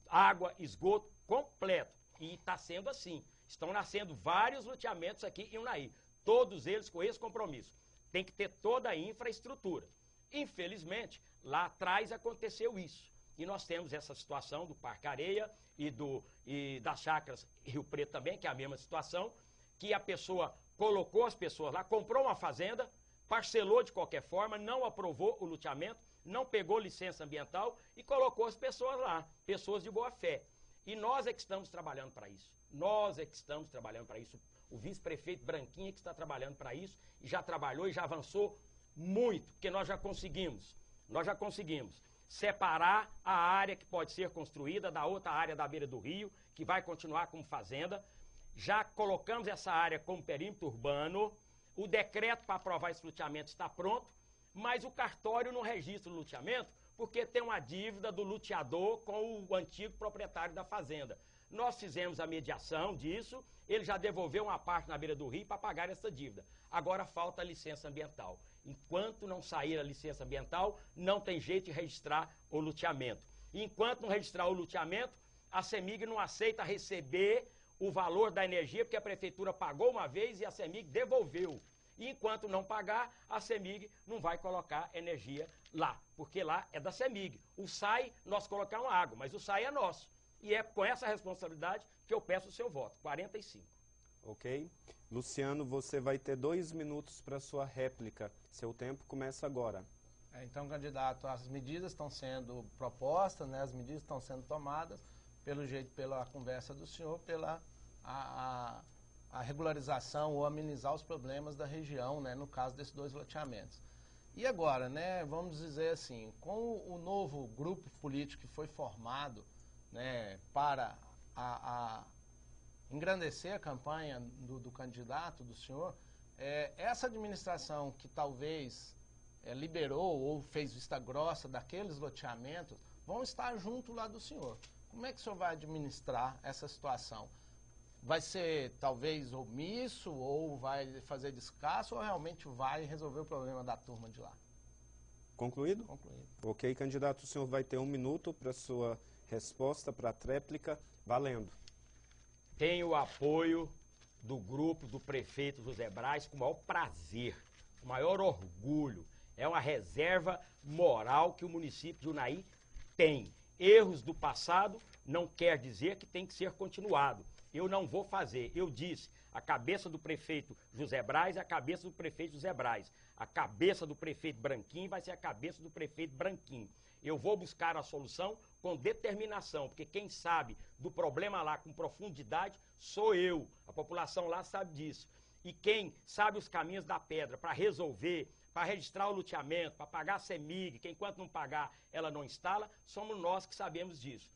água, esgoto, completo. E está sendo assim. Estão nascendo vários loteamentos aqui em Unai. Todos eles com esse compromisso. Tem que ter toda a infraestrutura. Infelizmente, lá atrás aconteceu isso. E nós temos essa situação do Parque Areia e das Chácaras Rio Preto também, que é a mesma situação, que a pessoa colocou as pessoas lá, comprou uma fazenda, parcelou de qualquer forma, não aprovou o loteamento, não pegou licença ambiental e colocou as pessoas lá, pessoas de boa fé. E nós é que estamos trabalhando para isso. Nós é que estamos trabalhando para isso. O vice-prefeito Branquinho é que está trabalhando para isso e já trabalhou e já avançou muito, porque nós já conseguimos separar a área que pode ser construída da outra área da beira do rio, que vai continuar como fazenda. Já colocamos essa área como perímetro urbano, o decreto para aprovar esse loteamento está pronto, mas o cartório não registra o loteamento porque tem uma dívida do loteador com o antigo proprietário da fazenda. Nós fizemos a mediação disso, ele já devolveu uma parte na beira do rio para pagar essa dívida. Agora falta a licença ambiental. Enquanto não sair a licença ambiental, não tem jeito de registrar o loteamento. E enquanto não registrar o loteamento, a CEMIG não aceita receber o valor da energia, porque a prefeitura pagou uma vez e a CEMIG devolveu. E enquanto não pagar, a CEMIG não vai colocar energia lá, porque lá é da CEMIG. O SAI, nós colocamos água, mas o SAI é nosso. E é com essa responsabilidade que eu peço o seu voto, 45. Ok. Luciano, você vai ter 2 minutos para sua réplica. Seu tempo começa agora. Então, candidato, as medidas estão sendo propostas, né, as medidas estão sendo tomadas, pelo jeito, pela conversa do senhor, pela a regularização ou amenizar os problemas da região, né, no caso desses 2 loteamentos. E agora, né, vamos dizer assim, com o novo grupo político que foi formado, né, para engrandecer a campanha do candidato, do senhor, essa administração que talvez liberou ou fez vista grossa daqueles loteamentos, vão estar junto lá do senhor. Como é que o senhor vai administrar essa situação? Vai ser talvez omisso ou vai fazer descasso ou realmente vai resolver o problema da turma de lá? Concluído? Concluído. Ok, candidato, o senhor vai ter 1 minuto para sua resposta, para a tréplica, valendo. Tenho o apoio do grupo do prefeito José Braz com o maior prazer, com o maior orgulho. É uma reserva moral que o município de Unai tem. Erros do passado não quer dizer que tem que ser continuado. Eu não vou fazer. Eu disse, a cabeça do prefeito José Braz é a cabeça do prefeito José Braz. A cabeça do prefeito Branquinho vai ser a cabeça do prefeito Branquinho. Eu vou buscar a solução com determinação, porque quem sabe do problema lá com profundidade sou eu. A população lá sabe disso. E quem sabe os caminhos da pedra para resolver, para registrar o loteamento, para pagar a CEMIG, que enquanto não pagar ela não instala, somos nós que sabemos disso.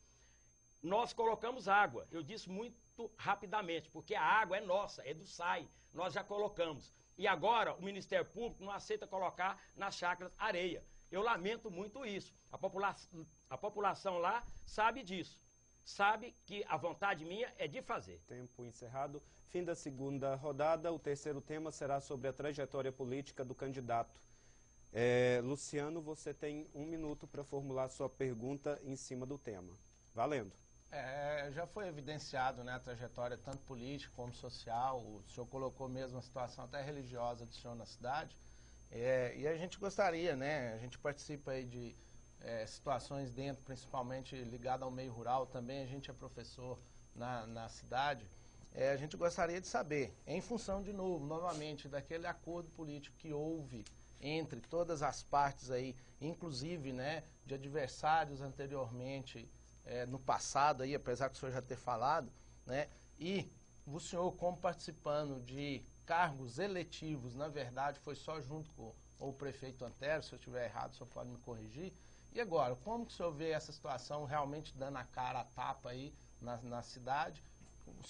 Nós colocamos água, eu disse muito rapidamente, porque a água é nossa, é do SAI, nós já colocamos. E agora o Ministério Público não aceita colocar nas chácaras areia. Eu lamento muito isso. A população lá sabe disso. Sabe que a vontade minha é de fazer. Tempo encerrado. Fim da segunda rodada. O terceiro tema será sobre a trajetória política do candidato. Luciano, você tem 1 minuto para formular sua pergunta em cima do tema. Valendo. Já foi evidenciado, né, a trajetória tanto política como social. O senhor colocou mesmo a situação até religiosa do senhor na cidade. E a gente gostaria, né, a gente participa aí de situações dentro, principalmente ligado ao meio rural, também a gente é professor na cidade. A gente gostaria de saber, em função de novo, novamente, daquele acordo político que houve entre todas as partes aí, inclusive, né, de adversários anteriormente, no passado aí, apesar do senhor já ter falado, né, e o senhor como participando de cargos eletivos, na verdade, foi só junto com o prefeito Antero, se eu estiver errado, o senhor pode me corrigir. E agora, como que o senhor vê essa situação realmente dando a cara a tapa aí na cidade,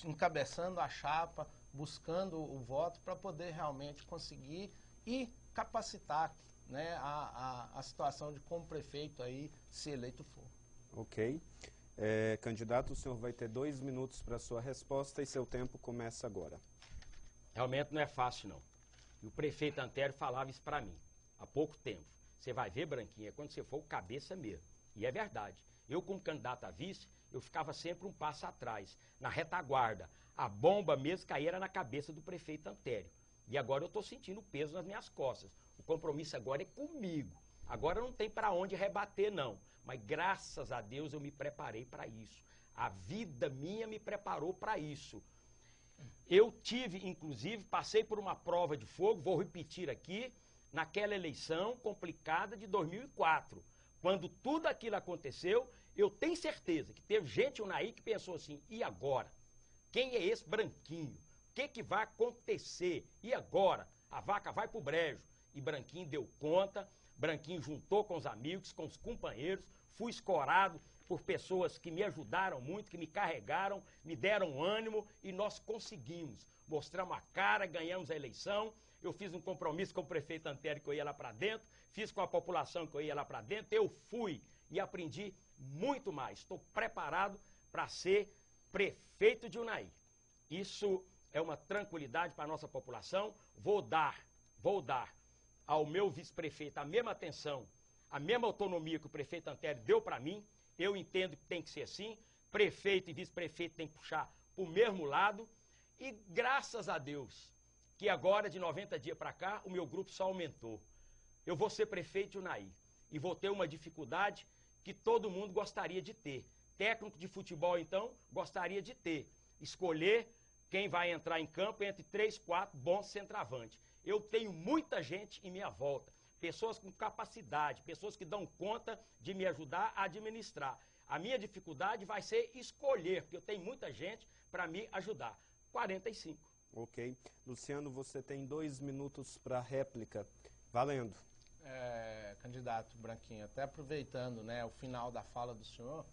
encabeçando a chapa, buscando o voto para poder realmente conseguir e capacitar, né, a situação de como prefeito aí, se eleito for? Ok. Candidato, o senhor vai ter 2 minutos para sua resposta e seu tempo começa agora. Realmente não é fácil, não. E o prefeito Antero falava isso para mim, há pouco tempo. Você vai ver, Branquinho, é quando você for o cabeça mesmo. E é verdade. Eu, como candidato a vice, eu ficava sempre um passo atrás, na retaguarda. A bomba mesmo caía na cabeça do prefeito Antério. E agora eu estou sentindo o peso nas minhas costas. O compromisso agora é comigo. Agora não tem para onde rebater, não. Mas graças a Deus eu me preparei para isso. A vida minha me preparou para isso. Eu tive, inclusive, passei por uma prova de fogo, vou repetir aqui, naquela eleição complicada de 2004. Quando tudo aquilo aconteceu, eu tenho certeza que teve gente, Unaí, que pensou assim, e agora? Quem é esse Branquinho? O que vai acontecer? E agora? A vaca vai pro brejo. E Branquinho deu conta, Branquinho juntou com os amigos, com os companheiros, fui escorado por pessoas que me ajudaram muito, que me carregaram, me deram ânimo e nós conseguimos. Mostramos a cara, ganhamos a eleição. Eu fiz um compromisso com o prefeito Antério que eu ia lá para dentro, fiz com a população que eu ia lá para dentro, eu fui e aprendi muito mais. Estou preparado para ser prefeito de Unaí. Isso é uma tranquilidade para a nossa população. Vou dar ao meu vice-prefeito a mesma atenção, a mesma autonomia que o prefeito Antério deu para mim. Eu entendo que tem que ser assim. Prefeito e vice-prefeito tem que puxar para o mesmo lado. E graças a Deus, que agora, de 90 dias para cá, o meu grupo só aumentou. Eu vou ser prefeito de Unaí e vou ter uma dificuldade que todo mundo gostaria de ter. Técnico de futebol, então, gostaria de ter. Escolher quem vai entrar em campo entre 3, 4 bons centroavantes. Eu tenho muita gente em minha volta, pessoas com capacidade, pessoas que dão conta de me ajudar a administrar. A minha dificuldade vai ser escolher, porque eu tenho muita gente para me ajudar. 45. Ok. Luciano, você tem 2 minutos para réplica. Valendo. Candidato Branquinho, até aproveitando, né, o final da fala do senhor,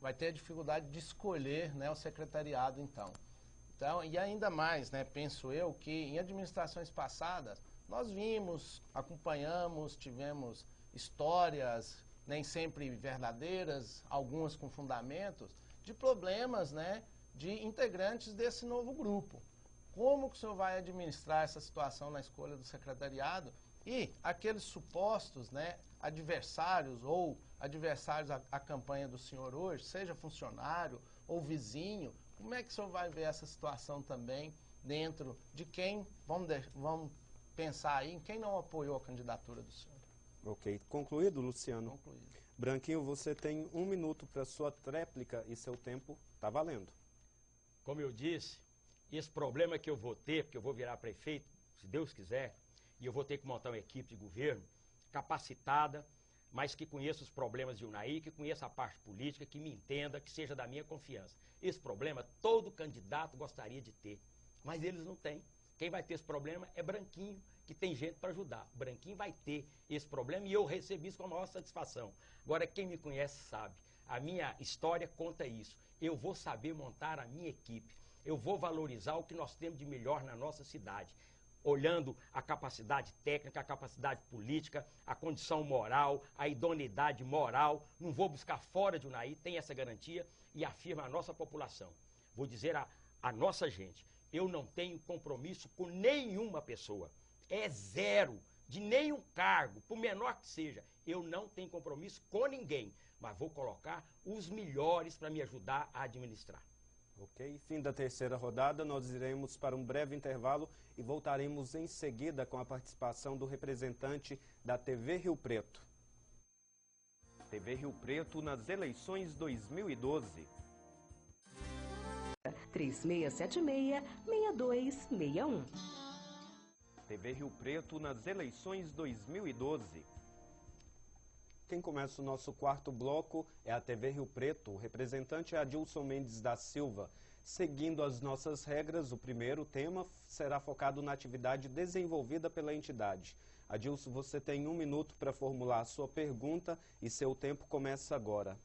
vai ter a dificuldade de escolher, né, o secretariado, então. E ainda mais, né, penso eu, que em administrações passadas, nós vimos, acompanhamos, tivemos histórias, nem sempre verdadeiras, algumas com fundamentos, de problemas, né, de integrantes desse novo grupo. Como que o senhor vai administrar essa situação na escolha do secretariado e aqueles supostos, né, adversários ou adversários à campanha do senhor hoje, seja funcionário ou vizinho, como é que o senhor vai ver essa situação também dentro de quem, vamos pensar aí, em quem não apoiou a candidatura do senhor? Ok. Concluído, Luciano? Concluído. Branquinho, você tem 1 minuto para sua tréplica e seu tempo está valendo. Como eu disse, esse problema que eu vou ter, porque eu vou virar prefeito, se Deus quiser, e eu vou ter que montar uma equipe de governo capacitada, mas que conheça os problemas de Unai, que conheça a parte política, que me entenda, que seja da minha confiança. Esse problema todo candidato gostaria de ter, mas eles não têm. Quem vai ter esse problema é Branquinho, que tem gente para ajudar. Branquinho vai ter esse problema e eu recebi isso com a maior satisfação. Agora, quem me conhece sabe, a minha história conta isso. Eu vou saber montar a minha equipe, eu vou valorizar o que nós temos de melhor na nossa cidade, olhando a capacidade técnica, a capacidade política, a condição moral, a idoneidade moral. Não vou buscar fora de Unai, tem essa garantia e afirma a nossa população. Vou dizer a nossa gente, eu não tenho compromisso com nenhuma pessoa. É zero, de nenhum cargo, por menor que seja. Eu não tenho compromisso com ninguém, mas vou colocar os melhores para me ajudar a administrar. Ok, fim da terceira rodada, nós iremos para um breve intervalo e voltaremos em seguida com a participação do representante da TV Rio Preto. TV Rio Preto nas eleições 2012. 3676-6261. TV Rio Preto nas eleições 2012. Quem começa o nosso quarto bloco é a TV Rio Preto. O representante é Adilson Mendes da Silva. Seguindo as nossas regras, o primeiro tema será focado na atividade desenvolvida pela entidade. Adilson, você tem 1 minuto para formular a sua pergunta e seu tempo começa agora.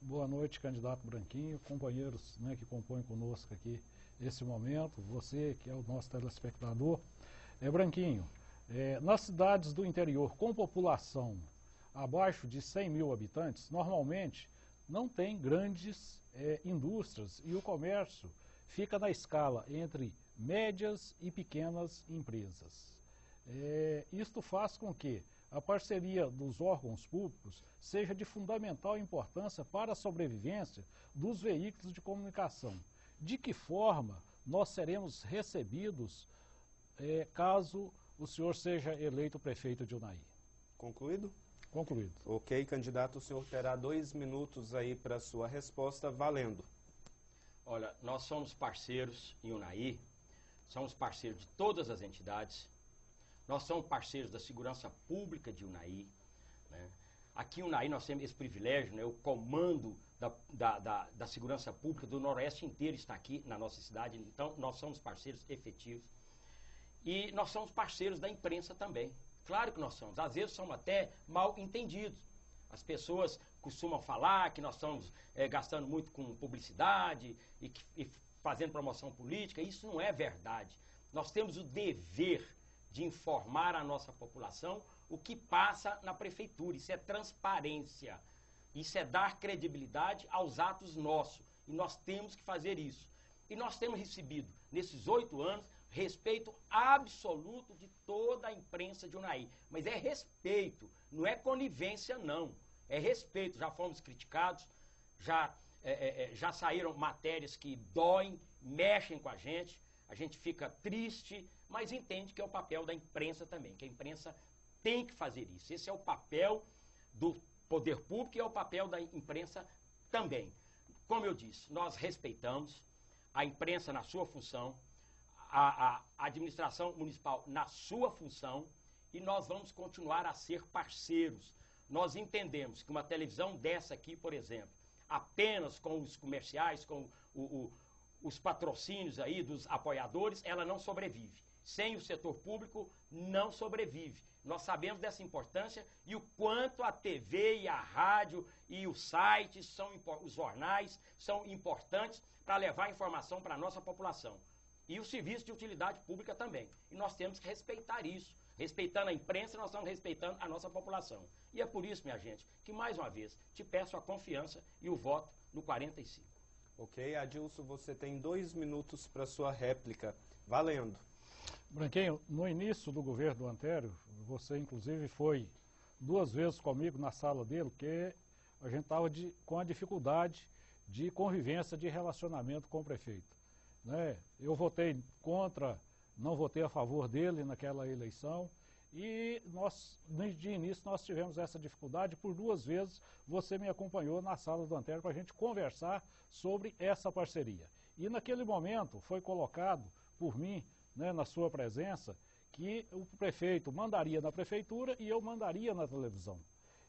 Boa noite, candidato Branquinho, companheiros, né, que compõem conosco aqui esse momento, você que é o nosso telespectador. Branquinho, nas cidades do interior com população abaixo de 100 mil habitantes, normalmente não tem grandes indústrias e o comércio fica na escala entre médias e pequenas empresas. Isto faz com que a parceria dos órgãos públicos seja de fundamental importância para a sobrevivência dos veículos de comunicação. De que forma nós seremos recebidos caso o senhor seja eleito prefeito de Unai? Concluído? Concluído. Ok, candidato, o senhor terá 2 minutos aí para sua resposta, valendo. Olha, nós somos parceiros em Unai, somos parceiros de todas as entidades, nós somos parceiros da segurança pública de Unai, né? Aqui em Unai nós temos esse privilégio, né? O comando da segurança pública do Noroeste inteiro está aqui na nossa cidade, então nós somos parceiros efetivos. E nós somos parceiros da imprensa também. Claro que nós somos. Às vezes somos até mal entendidos. As pessoas costumam falar que nós estamos gastando muito com publicidade e fazendo promoção política. Isso não é verdade. Nós temos o dever de informar a nossa população o que passa na prefeitura. Isso é transparência. Isso é dar credibilidade aos atos nossos. E nós temos que fazer isso. E nós temos recebido, nesses 8 anos, respeito absoluto de toda a imprensa de Unai. Mas é respeito, não é conivência, não. É respeito. Já fomos criticados, já saíram matérias que doem, mexem com a gente fica triste, mas entende que é o papel da imprensa também, que a imprensa tem que fazer isso. Esse é o papel do poder público e é o papel da imprensa também. Como eu disse, nós respeitamos a imprensa na sua função, a administração municipal na sua função, e nós vamos continuar a ser parceiros. Nós entendemos que uma televisão dessa aqui, por exemplo, apenas com os comerciais, com os patrocínios aí dos apoiadores, ela não sobrevive. Sem o setor público, não sobrevive. Nós sabemos dessa importância e o quanto a TV e a rádio e os sites, os jornais, são importantes para levar informação para a nossa população. E o serviço de utilidade pública também. E nós temos que respeitar isso. Respeitando a imprensa, nós estamos respeitando a nossa população. E é por isso, minha gente, que mais uma vez te peço a confiança e o voto no 45. Ok, Adilson, você tem 2 minutos para sua réplica. Valendo. Branquinho, no início do governo do Antério, você inclusive foi 2 vezes comigo na sala dele, porque a gente estava com a dificuldade de convivência, de relacionamento com o prefeito. Né? Eu votei contra, não votei a favor dele naquela eleição e de início nós tivemos essa dificuldade. Por 2 vezes você me acompanhou na sala do Antério para a gente conversar sobre essa parceria. E naquele momento foi colocado por mim, né, na sua presença, que o prefeito mandaria na prefeitura e eu mandaria na televisão.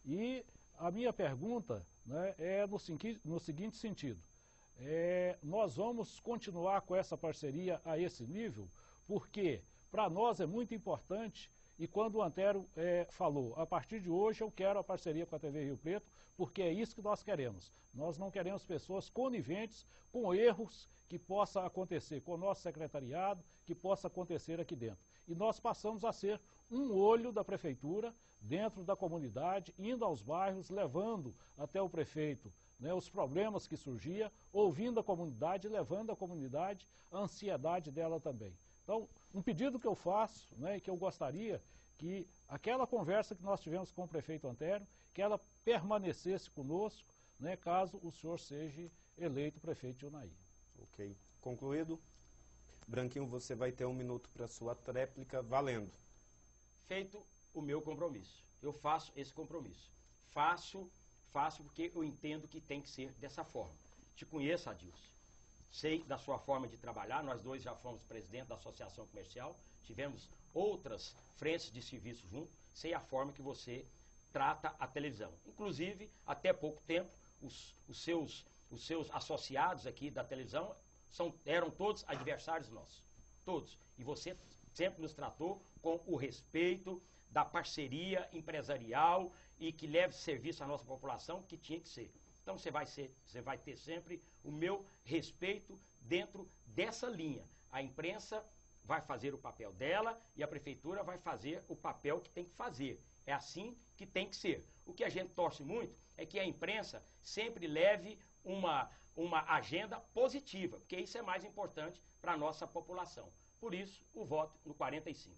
E a minha pergunta, né, é no seguinte sentido: nós vamos continuar com essa parceria a esse nível, porque para nós é muito importante. E quando o Antério falou, a partir de hoje eu quero a parceria com a TV Rio Preto, porque é isso que nós queremos. Nós não queremos pessoas coniventes com erros que possa acontecer com o nosso secretariado, que possa acontecer aqui dentro. E nós passamos a ser um olho da prefeitura dentro da comunidade, indo aos bairros, levando até o prefeito, né, os problemas que surgiam, ouvindo a comunidade, levando a comunidade a ansiedade dela também. Então, um pedido que eu faço, né, que eu gostaria que aquela conversa que nós tivemos com o prefeito Antério, que ela permanecesse conosco, né, caso o senhor seja eleito prefeito de Unai. Ok. Concluído. Branquinho, você vai ter 1 minuto para sua tréplica, valendo. Feito o meu compromisso. Eu faço esse compromisso. Faço porque eu entendo que tem que ser dessa forma. Te conheço, Adilson. Sei da sua forma de trabalhar, nós dois já fomos presidente da Associação Comercial, tivemos outras frentes de serviço junto, sei a forma que você trata a televisão. Inclusive, até pouco tempo, os seus associados aqui da televisão eram todos adversários nossos, todos. E você sempre nos tratou com o respeito da parceria empresarial e que leve serviço à nossa população, que tinha que ser. Então você vai ter sempre o meu respeito dentro dessa linha. A imprensa vai fazer o papel dela e a prefeitura vai fazer o papel que tem que fazer. É assim que tem que ser. O que a gente torce muito é que a imprensa sempre leve uma agenda positiva, porque isso é mais importante para a nossa população. Por isso, o voto no 45.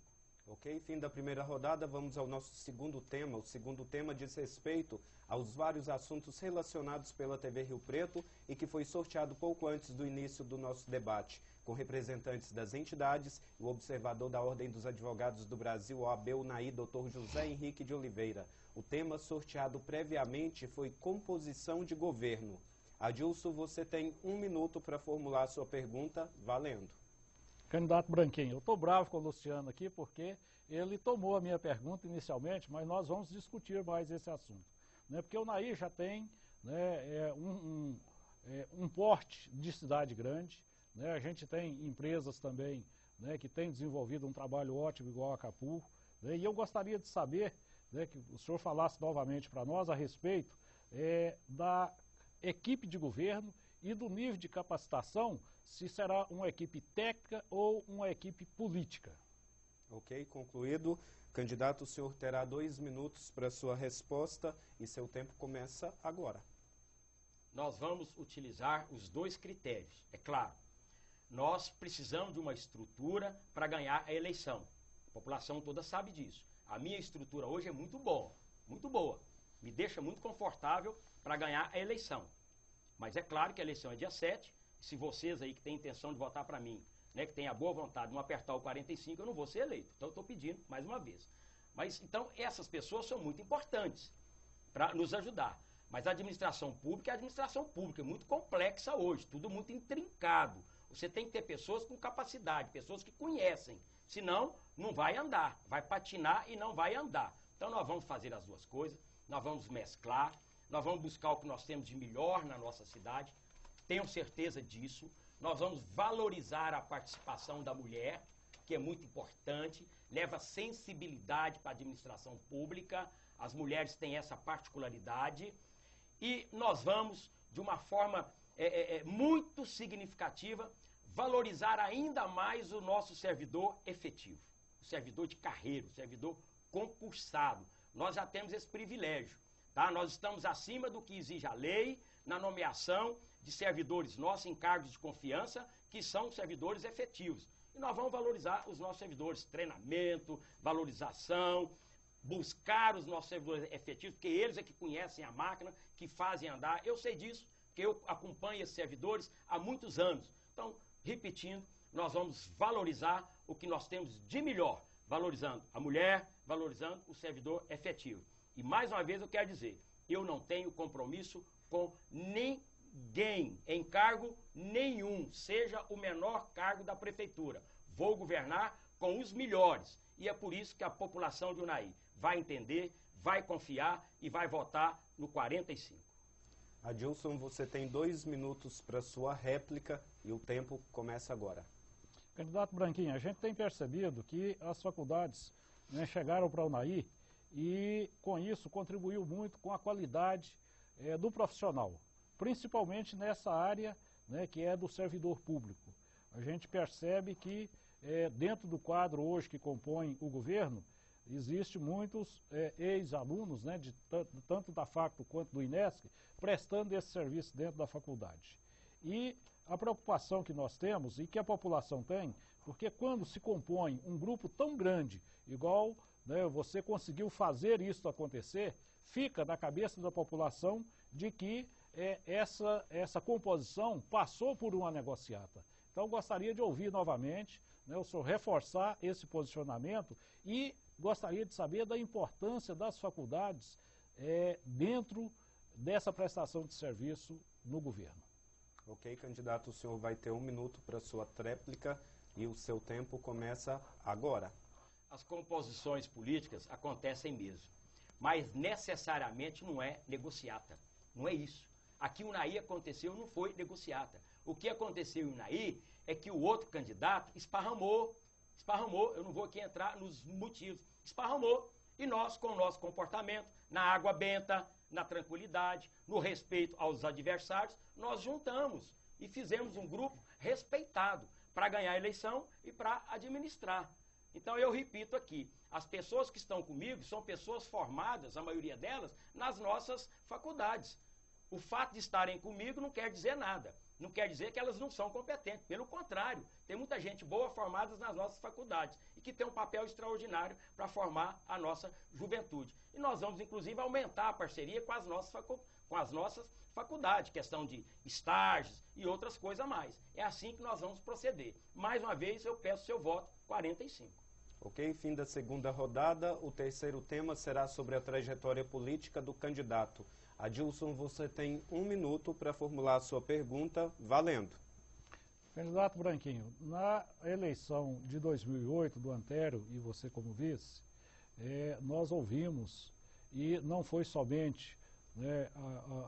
Ok, fim da primeira rodada, vamos ao nosso segundo tema. O segundo tema diz respeito aos vários assuntos relacionados pela TV Rio Preto e que foi sorteado pouco antes do início do nosso debate, com representantes das entidades e o observador da Ordem dos Advogados do Brasil, OAB Unai, Dr. José Henrique de Oliveira. O tema sorteado previamente foi composição de governo. Adilson, você tem 1 minuto para formular a sua pergunta, valendo. Candidato Branquinho, eu estou bravo com o Luciano aqui porque ele tomou a minha pergunta inicialmente, mas nós vamos discutir mais esse assunto. Né? Porque o Unai já tem, né, um porte de cidade grande, né? A gente tem empresas também, né, que têm desenvolvido um trabalho ótimo igual a Capu, né? E eu gostaria de saber, né, que o senhor falasse novamente para nós a respeito da equipe de governo e do nível de capacitação, se será uma equipe técnica ou uma equipe política. Ok, concluído. Candidato, o senhor terá 2 minutos para sua resposta e seu tempo começa agora. Nós vamos utilizar os 2 critérios, é claro. Nós precisamos de uma estrutura para ganhar a eleição. A população toda sabe disso. A minha estrutura hoje é muito boa, me deixa muito confortável para ganhar a eleição. Mas é claro que a eleição é dia 7, se vocês aí que têm intenção de votar para mim, né, que têm a boa vontade de não apertar o 45, eu não vou ser eleito. Então eu estou pedindo mais uma vez. Mas então essas pessoas são muito importantes para nos ajudar. Mas a administração pública é muito complexa hoje, tudo muito intrincado. Você tem que ter pessoas com capacidade, pessoas que conhecem. Senão, não vai andar, vai patinar e não vai andar. Então nós vamos fazer as 2 coisas, nós vamos mesclar. Nós vamos buscar o que nós temos de melhor na nossa cidade, tenho certeza disso. Nós vamos valorizar a participação da mulher, que é muito importante, leva sensibilidade para a administração pública, as mulheres têm essa particularidade. E nós vamos, de uma forma muito significativa, valorizar ainda mais o nosso servidor efetivo, o servidor de carreira, o servidor concursado. Nós já temos esse privilégio. Tá? Nós estamos acima do que exige a lei na nomeação de servidores nossos em cargos de confiança, que são servidores efetivos. E nós vamos valorizar os nossos servidores, treinamento, valorização, buscar os nossos servidores efetivos, porque eles é que conhecem a máquina, que fazem andar. Eu sei disso, porque eu acompanho esses servidores há muitos anos. Então, repetindo, nós vamos valorizar o que nós temos de melhor. valorizando a mulher, valorizando o servidor efetivo. E mais uma vez eu quero dizer, eu não tenho compromisso com ninguém, em cargo nenhum, seja o menor cargo da prefeitura. Vou governar com os melhores. E é por isso que a população de Unai vai entender, vai confiar e vai votar no 45. Adilson, você tem 2 minutos para sua réplica e o tempo começa agora. Candidato Branquinho, a gente tem percebido que as faculdades, né, chegaram para a Unai e, com isso, contribuiu muito com a qualidade do profissional, principalmente nessa área, né, que é do servidor público. A gente percebe que, dentro do quadro hoje que compõe o governo, existe muitos ex-alunos, né, tanto da Facto quanto do INESC, prestando esse serviço dentro da faculdade. E a preocupação que nós temos e que a população tem, porque quando se compõe um grupo tão grande, igual, né, você conseguiu fazer isso acontecer, fica na cabeça da população de que essa composição passou por uma negociata. Então, gostaria de ouvir novamente, né, o senhor reforçar esse posicionamento e gostaria de saber da importância das faculdades dentro dessa prestação de serviço no governo. Ok, candidato, o senhor vai ter 1 minuto para sua tréplica e o seu tempo começa agora. As composições políticas acontecem mesmo, mas necessariamente não é negociata, não é isso. Aqui o Unai aconteceu, não foi negociata. O que aconteceu em Unai é que o outro candidato esparramou, eu não vou aqui entrar nos motivos, esparramou, e nós, com o nosso comportamento, na água benta, na tranquilidade, no respeito aos adversários, nós juntamos e fizemos um grupo respeitado para ganhar a eleição e para administrar. Então eu repito aqui, as pessoas que estão comigo são pessoas formadas, a maioria delas, nas nossas faculdades. O fato de estarem comigo não quer dizer nada. Não quer dizer que elas não são competentes. Pelo contrário, tem muita gente boa formada nas nossas faculdades e que tem um papel extraordinário para formar a nossa juventude. E nós vamos, inclusive, aumentar a parceria com as nossas faculdades, questão de estágios e outras coisas a mais. É assim que nós vamos proceder. Mais uma vez, eu peço seu voto 45. Ok, fim da segunda rodada. O terceiro tema será sobre a trajetória política do candidato. Adilson, você tem 1 minuto para formular a sua pergunta, valendo. Candidato Branquinho, na eleição de 2008 do Antério e você como vice, nós ouvimos, e não foi somente, né,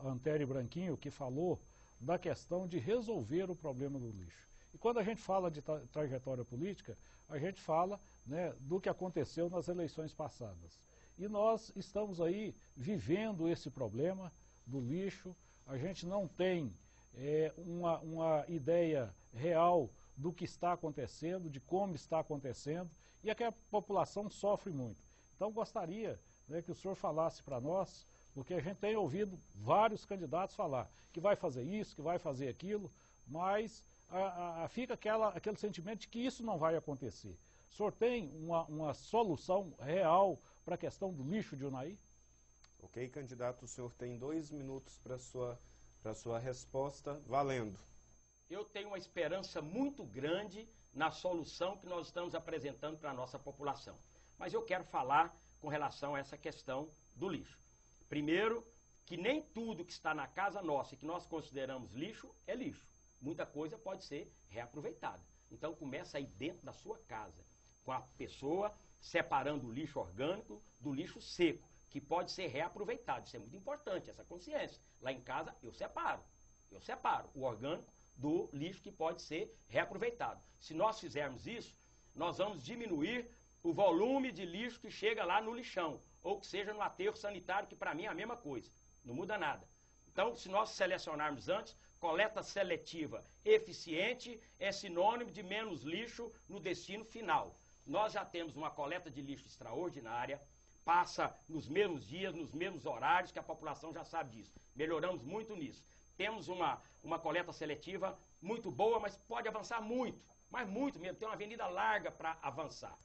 a Antério Branquinho que falou da questão de resolver o problema do lixo. E quando a gente fala de trajetória política, a gente fala, né, do que aconteceu nas eleições passadas. E nós estamos aí vivendo esse problema do lixo, a gente não tem uma ideia real do que está acontecendo, de como está acontecendo, e é que a população sofre muito. Então gostaria, né, que o senhor falasse para nós, porque a gente tem ouvido vários candidatos falar que vai fazer isso, que vai fazer aquilo, mas fica aquele sentimento de que isso não vai acontecer. O senhor tem uma solução real para a questão do lixo de Unai? Ok, candidato, o senhor tem 2 minutos para sua resposta, valendo. Eu tenho uma esperança muito grande na solução que nós estamos apresentando para a nossa população. Mas eu quero falar com relação a essa questão do lixo. Primeiro, que nem tudo que está na casa nossa e que nós consideramos lixo é lixo. Muita coisa pode ser reaproveitada. Então começa aí dentro da sua casa, com a pessoa separando o lixo orgânico do lixo seco, que pode ser reaproveitado. Isso é muito importante, essa consciência. Lá em casa eu separo o orgânico do lixo que pode ser reaproveitado. Se nós fizermos isso, nós vamos diminuir o volume de lixo que chega lá no lixão, ou que seja no aterro sanitário, que para mim é a mesma coisa, não muda nada. Então, se nós selecionarmos antes, coleta seletiva eficiente é sinônimo de menos lixo no destino final. Nós já temos uma coleta de lixo extraordinária, passa nos mesmos dias, nos mesmos horários, que a população já sabe disso. Melhoramos muito nisso. Temos uma coleta seletiva muito boa, mas pode avançar muito, mas muito mesmo. Tem uma avenida larga para avançar.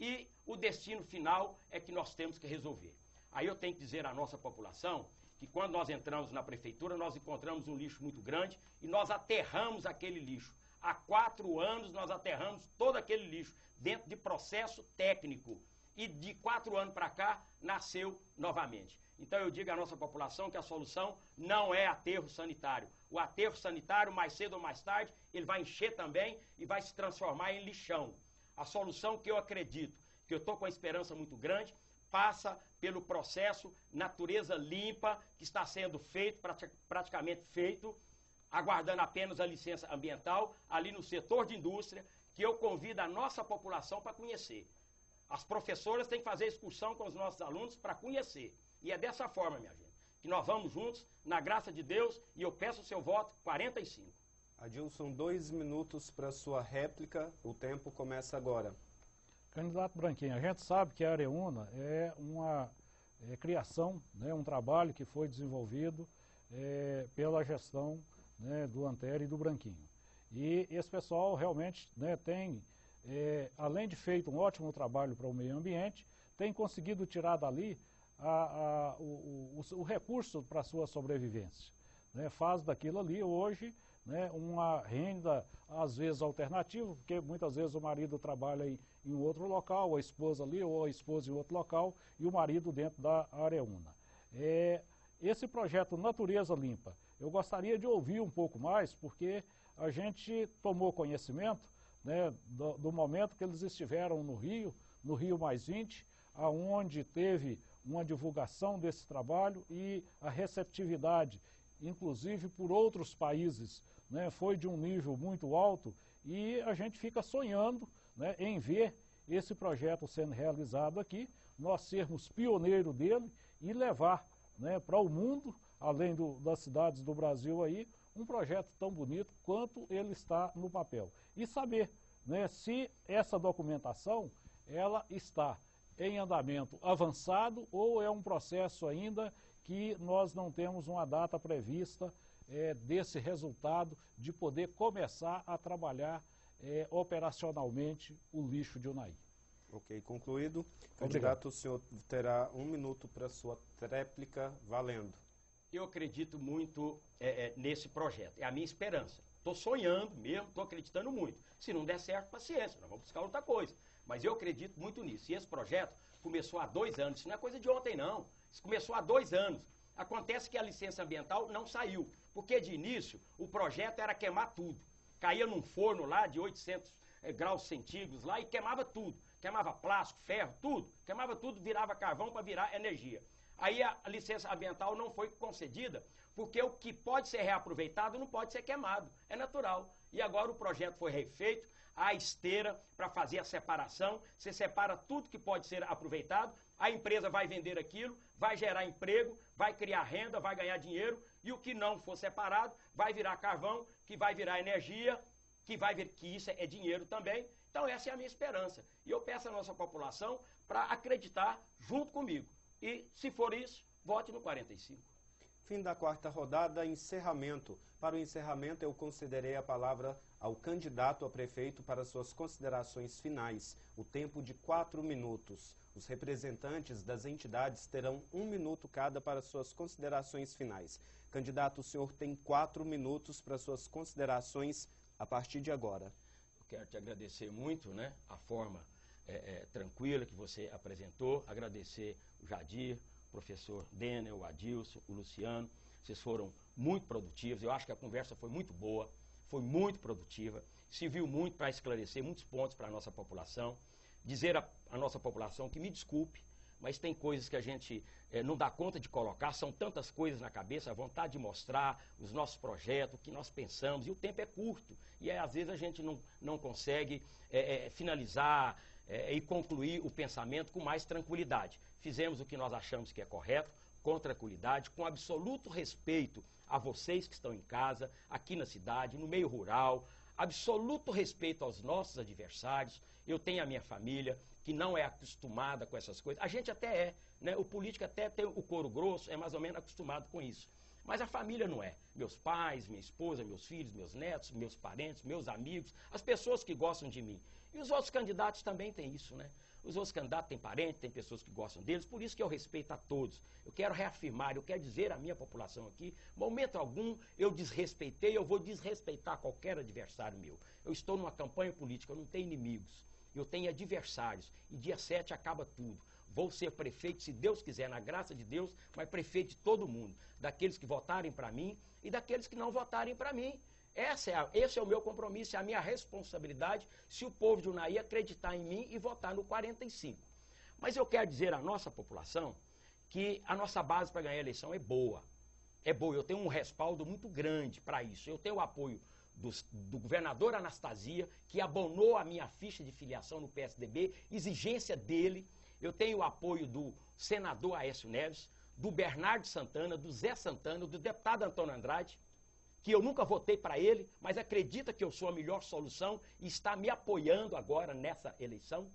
E o destino final é que nós temos que resolver. Aí eu tenho que dizer à nossa população que quando nós entramos na prefeitura, nós encontramos um lixo muito grande e nós aterramos aquele lixo. Há 4 anos nós aterramos todo aquele lixo dentro de processo técnico. E de 4 anos para cá, nasceu novamente. Então eu digo à nossa população que a solução não é aterro sanitário. O aterro sanitário, mais cedo ou mais tarde, ele vai encher também e vai se transformar em lixão. A solução que eu acredito, que eu estou com uma esperança muito grande, passa pelo processo natureza limpa, que está sendo feito, praticamente feito, aguardando apenas a licença ambiental, ali no setor de indústria, que eu convido a nossa população para conhecer. As professoras têm que fazer excursão com os nossos alunos para conhecer. E é dessa forma, minha gente, que nós vamos juntos, na graça de Deus, e eu peço o seu voto, 45. Adilson, 2 minutos para sua réplica, o tempo começa agora. Candidato Branquinho, a gente sabe que a Areúna é uma criação, né, um trabalho que foi desenvolvido pela gestão, né, do Antero e do Branquinho. E esse pessoal realmente, né, tem, além de feito um ótimo trabalho para o meio ambiente, tem conseguido tirar dali o recurso para a sua sobrevivência. Né? Faz daquilo ali hoje, né, uma renda, às vezes alternativa, porque muitas vezes o marido trabalha em outro local, a esposa ali, ou a esposa em outro local, e o marido dentro da Areúna. Esse projeto Natureza Limpa, eu gostaria de ouvir um pouco mais, porque a gente tomou conhecimento, né, do momento que eles estiveram no Rio +20, aonde teve uma divulgação desse trabalho e a receptividade, inclusive por outros países, né, foi de um nível muito alto e a gente fica sonhando, né, em ver esse projeto sendo realizado aqui, nós sermos pioneiros dele e levar, né, para o mundo, além das cidades do Brasil aí, um projeto tão bonito quanto ele está no papel. E saber, né, se essa documentação ela está em andamento avançado ou é um processo ainda que nós não temos uma data prevista desse resultado de poder começar a trabalhar operacionalmente o lixo de Unai. Ok, concluído. Candidato, o senhor terá 1 minuto para sua réplica, valendo. Eu acredito muito nesse projeto, é a minha esperança. Estou sonhando mesmo, estou acreditando muito. Se não der certo, paciência, nós vamos buscar outra coisa. Mas eu acredito muito nisso. E esse projeto começou há 2 anos. Isso não é coisa de ontem, não. Isso começou há 2 anos. Acontece que a licença ambiental não saiu. Porque de início, o projeto era queimar tudo. Caía num forno lá de 800 graus centígrados lá e queimava tudo. Queimava plástico, ferro, tudo. Queimava tudo, virava carvão para virar energia. Aí a licença ambiental não foi concedida, porque o que pode ser reaproveitado não pode ser queimado. É natural. E agora o projeto foi refeito, a esteira para fazer a separação. Você separa tudo que pode ser aproveitado, a empresa vai vender aquilo, vai gerar emprego, vai criar renda, vai ganhar dinheiro, e o que não for separado vai virar carvão, que vai virar energia, que isso é dinheiro também. Então essa é a minha esperança. E eu peço à nossa população para acreditar junto comigo. E, se for isso, vote no 45. Fim da 4ª rodada, encerramento. Para o encerramento, eu concederei a palavra ao candidato a prefeito para suas considerações finais. O tempo de 4 minutos. Os representantes das entidades terão 1 minuto cada para suas considerações finais. Candidato, o senhor tem 4 minutos para suas considerações a partir de agora. Eu quero te agradecer muito, né, a forma tranquila que você apresentou, agradecer o Jadir, o professor Denner, o Adilson, o Luciano. Vocês foram muito produtivos, eu acho que a conversa foi muito boa, foi muito produtiva, serviu muito para esclarecer muitos pontos para a nossa população, dizer à nossa população que me desculpe, mas tem coisas que a gente não dá conta de colocar, são tantas coisas na cabeça, a vontade de mostrar os nossos projetos, o que nós pensamos, e o tempo é curto, e às vezes a gente não consegue finalizar e concluir o pensamento com mais tranquilidade. Fizemos o que nós achamos que é correto, com tranquilidade, com absoluto respeito a vocês que estão em casa, aqui na cidade, no meio rural, absoluto respeito aos nossos adversários. Eu tenho a minha família, que não é acostumada com essas coisas. A gente até né? O político até tem o couro grosso, é mais ou menos acostumado com isso. Mas a família não é. Meus pais, minha esposa, meus filhos, meus netos, meus parentes, meus amigos, as pessoas que gostam de mim. E os outros candidatos também têm isso, né? Os outros candidatos têm parentes, têm pessoas que gostam deles, por isso que eu respeito a todos. Eu quero reafirmar, eu quero dizer à minha população aqui, momento algum eu desrespeitei, eu vou desrespeitar qualquer adversário meu. Eu estou numa campanha política, eu não tenho inimigos, eu tenho adversários, e dia 7 acaba tudo. Vou ser prefeito, se Deus quiser, na graça de Deus, mas prefeito de todo mundo, daqueles que votarem para mim e daqueles que não votarem para mim. Esse é o meu compromisso, é a minha responsabilidade, se o povo de Unai acreditar em mim e votar no 45. Mas eu quero dizer à nossa população que a nossa base para ganhar a eleição é boa. É boa, eu tenho um respaldo muito grande para isso. Eu tenho o apoio do governador Anastasia, que abonou a minha ficha de filiação no PSDB, exigência dele. Eu tenho o apoio do senador Aécio Neves, do Bernardo Santana, do Zé Santana, do deputado Antônio Andrade, que eu nunca votei para ele, mas acredita que eu sou a melhor solução e está me apoiando agora nessa eleição.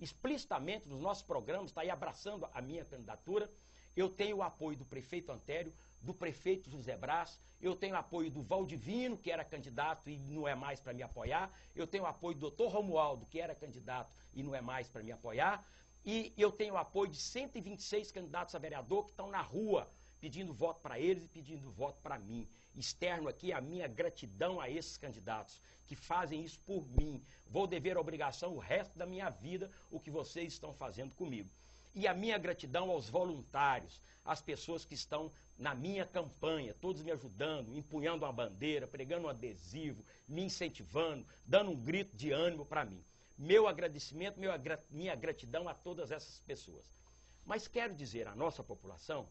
Explicitamente nos nossos programas, está aí abraçando a minha candidatura. Eu tenho o apoio do prefeito Antério, do prefeito José Brás, eu tenho o apoio do Valdivino, que era candidato e não é mais para me apoiar, eu tenho o apoio do Dr. Romualdo, que era candidato e não é mais para me apoiar, e eu tenho o apoio de 126 candidatos a vereador que estão na rua, pedindo voto para eles e pedindo voto para mim. Externo aqui a minha gratidão a esses candidatos que fazem isso por mim. Vou dever a obrigação o resto da minha vida o que vocês estão fazendo comigo. E a minha gratidão aos voluntários, às pessoas que estão na minha campanha, todos me ajudando, empunhando uma bandeira, pregando um adesivo, me incentivando, dando um grito de ânimo para mim. Meu agradecimento, minha gratidão a todas essas pessoas. Mas quero dizer à nossa população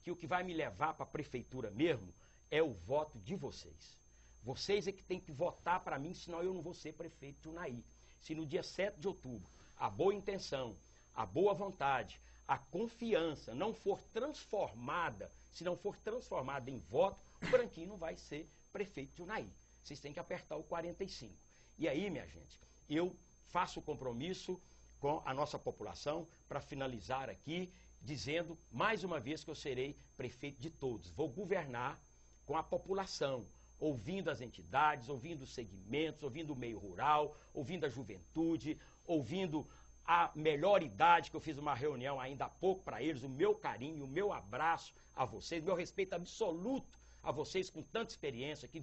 que o que vai me levar para a prefeitura mesmo é o voto de vocês. Vocês é que tem que votar para mim, senão eu não vou ser prefeito de Unai. Se no dia 7 de outubro a boa intenção, a boa vontade, a confiança não for transformada, se não for transformada em voto, o Branquinho não vai ser prefeito de Unai. Vocês têm que apertar o 45. E aí, minha gente, eu faço o compromisso com a nossa população para finalizar aqui, dizendo mais uma vez que eu serei prefeito de todos. Vou governar com a população, ouvindo as entidades, ouvindo os segmentos, ouvindo o meio rural, ouvindo a juventude, ouvindo a melhor idade, que eu fiz uma reunião ainda há pouco para eles, o meu carinho, o meu abraço a vocês, meu respeito absoluto a vocês com tanta experiência, que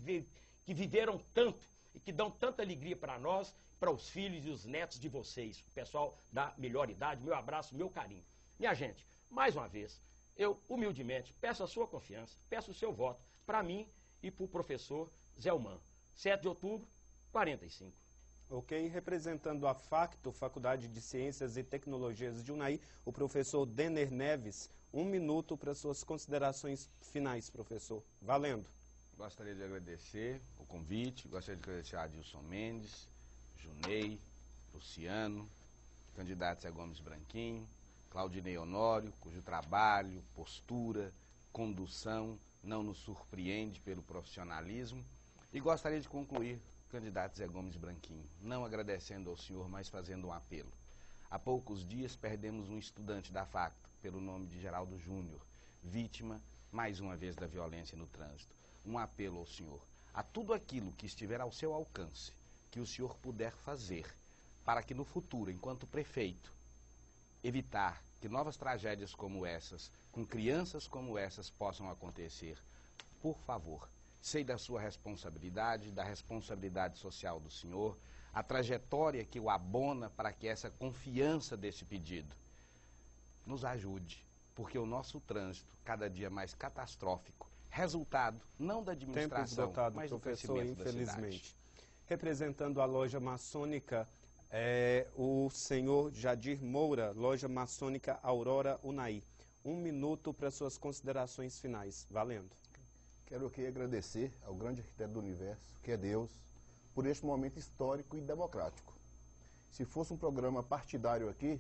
viveram tanto e que dão tanta alegria para nós, para os filhos e os netos de vocês, o pessoal da melhor idade, meu abraço, meu carinho. Minha gente, mais uma vez, eu humildemente peço a sua confiança, peço o seu voto para mim e para o professor Zelman. 7 de outubro, 45. Ok, representando a FACTO, Faculdade de Ciências e Tecnologias de Unai, o professor Denner Neves. 1 minuto para suas considerações finais, professor. Valendo. Gostaria de agradecer o convite, gostaria de agradecer a Adilson Mendes, Junei, Luciano, candidato Zé Gomes Branquinho, Claudinei Honório, cujo trabalho, postura, condução não nos surpreende pelo profissionalismo. E gostaria de concluir, candidato Zé Gomes Branquinho, não agradecendo ao senhor, mas fazendo um apelo. Há poucos dias perdemos um estudante da FACTO, pelo nome de Geraldo Júnior, vítima, mais uma vez, da violência no trânsito. Um apelo ao senhor, a tudo aquilo que estiver ao seu alcance, que o senhor puder fazer, para que no futuro, enquanto prefeito, evitar que novas tragédias como essas, com crianças como essas, possam acontecer. Por favor, sei da sua responsabilidade, da responsabilidade social do senhor, a trajetória que o abona para que essa confiança desse pedido nos ajude, porque o nosso trânsito, cada dia mais catastrófico, resultado não da administração, mas do crescimento da cidade. Representando a loja maçônica, o senhor Jadir Moura, loja maçônica Aurora Unai. 1 minuto para suas considerações finais. Valendo. Quero aqui agradecer ao grande arquiteto do universo, que é Deus, por este momento histórico e democrático. Se fosse um programa partidário aqui,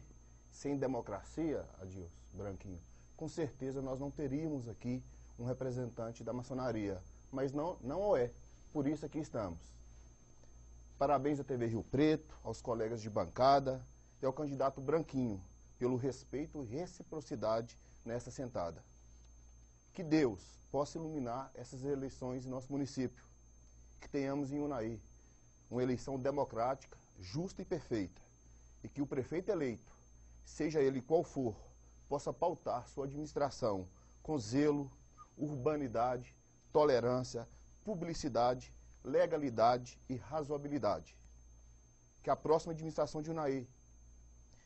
sem democracia, Adilson Branquinho, com certeza nós não teríamos aqui um representante da maçonaria, mas não o é, por isso aqui estamos. Parabéns à TV Rio Preto, aos colegas de bancada e ao candidato Branquinho, pelo respeito e reciprocidade nessa sentada. Que Deus possa iluminar essas eleições em nosso município. Que tenhamos em Unai uma eleição democrática, justa e perfeita. E que o prefeito eleito, seja ele qual for, possa pautar sua administração com zelo, urbanidade, tolerância, publicidade, legalidade e razoabilidade. Que a próxima administração de Unai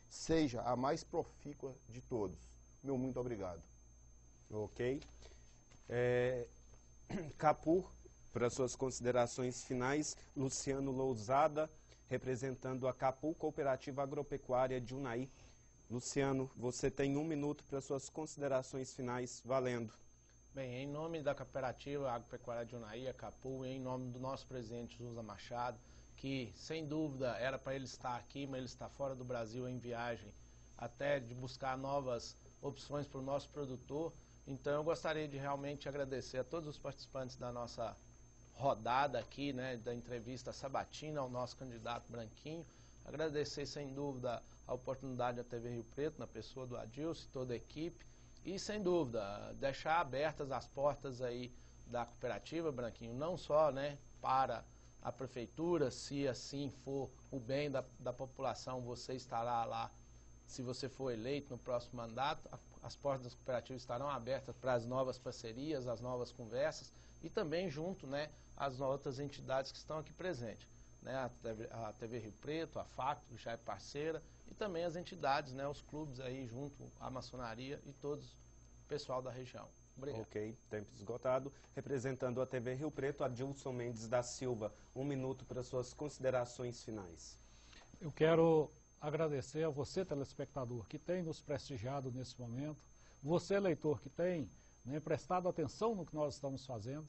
seja a mais profícua de todos. Meu muito obrigado. Ok. Capu, para suas considerações finais, Luciano Lousada, representando a Capu Cooperativa Agropecuária de Unai. Luciano, você tem 1 minuto para suas considerações finais, valendo. Bem, em nome da Cooperativa Agropecuária de Unai, a Capu, em nome do nosso presidente José Machado, que sem dúvida era para ele estar aqui, mas ele está fora do Brasil em viagem, até de buscar novas opções para o nosso produtor. Então eu gostaria de realmente agradecer a todos os participantes da nossa rodada aqui, né, da entrevista sabatina ao nosso candidato Branquinho. Agradecer sem dúvida a oportunidade da TV Rio Preto, na pessoa do Adilson e toda a equipe. E sem dúvida, deixar abertas as portas aí da cooperativa, Branquinho, não só, né, para a prefeitura, se assim for o bem da população, você estará lá, se você for eleito no próximo mandato, as portas das cooperativas estarão abertas para as novas parcerias, as novas conversas e também junto, né, as outras entidades que estão aqui presentes, né, a TV Rio Preto, a Facto, que já é parceira, e também as entidades, né, os clubes aí junto, a maçonaria e todos o pessoal da região. Obrigado. Ok, tempo esgotado. Representando a TV Rio Preto, Adilson Mendes da Silva. 1 minuto para suas considerações finais. Eu quero agradecer a você, telespectador, que tem nos prestigiado nesse momento, você, leitor, que tem, né, prestado atenção no que nós estamos fazendo,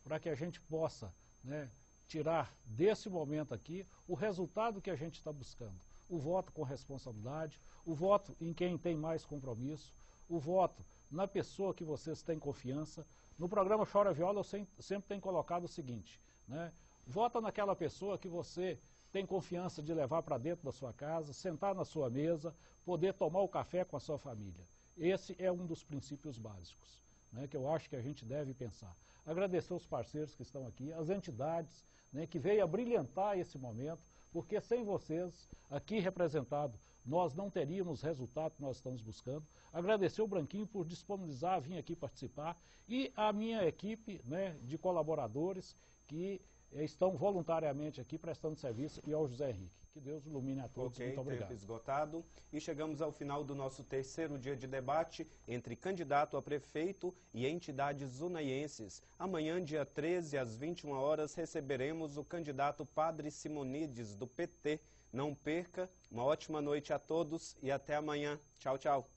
para que a gente possa, né, tirar desse momento aqui o resultado que a gente está buscando. O voto com responsabilidade, o voto em quem tem mais compromisso, o voto na pessoa que vocês têm confiança. No programa Chora Viola eu sempre tenho colocado o seguinte, né, vota naquela pessoa que você tem confiança de levar para dentro da sua casa, sentar na sua mesa, poder tomar o café com a sua família. Esse é um dos princípios básicos, né, que eu acho que a gente deve pensar. Agradecer os parceiros que estão aqui, as entidades, né, que veio a brilhantar esse momento, porque sem vocês, aqui representado, nós não teríamos o resultado que nós estamos buscando. Agradecer o Branquinho por disponibilizar, vir aqui participar, e a minha equipe, né, de colaboradores que estão voluntariamente aqui prestando serviço, e ao José Henrique. Que Deus ilumine a todos. Ok, muito obrigado. tempo esgotado. E chegamos ao final do nosso 3º dia de debate entre candidato a prefeito e entidades unaienses. Amanhã, dia 13, às 21 horas, receberemos o candidato Padre Simonides, do PT. Não perca, uma ótima noite a todos e até amanhã. Tchau, tchau.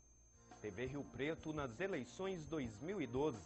TV Rio Preto nas eleições 2012.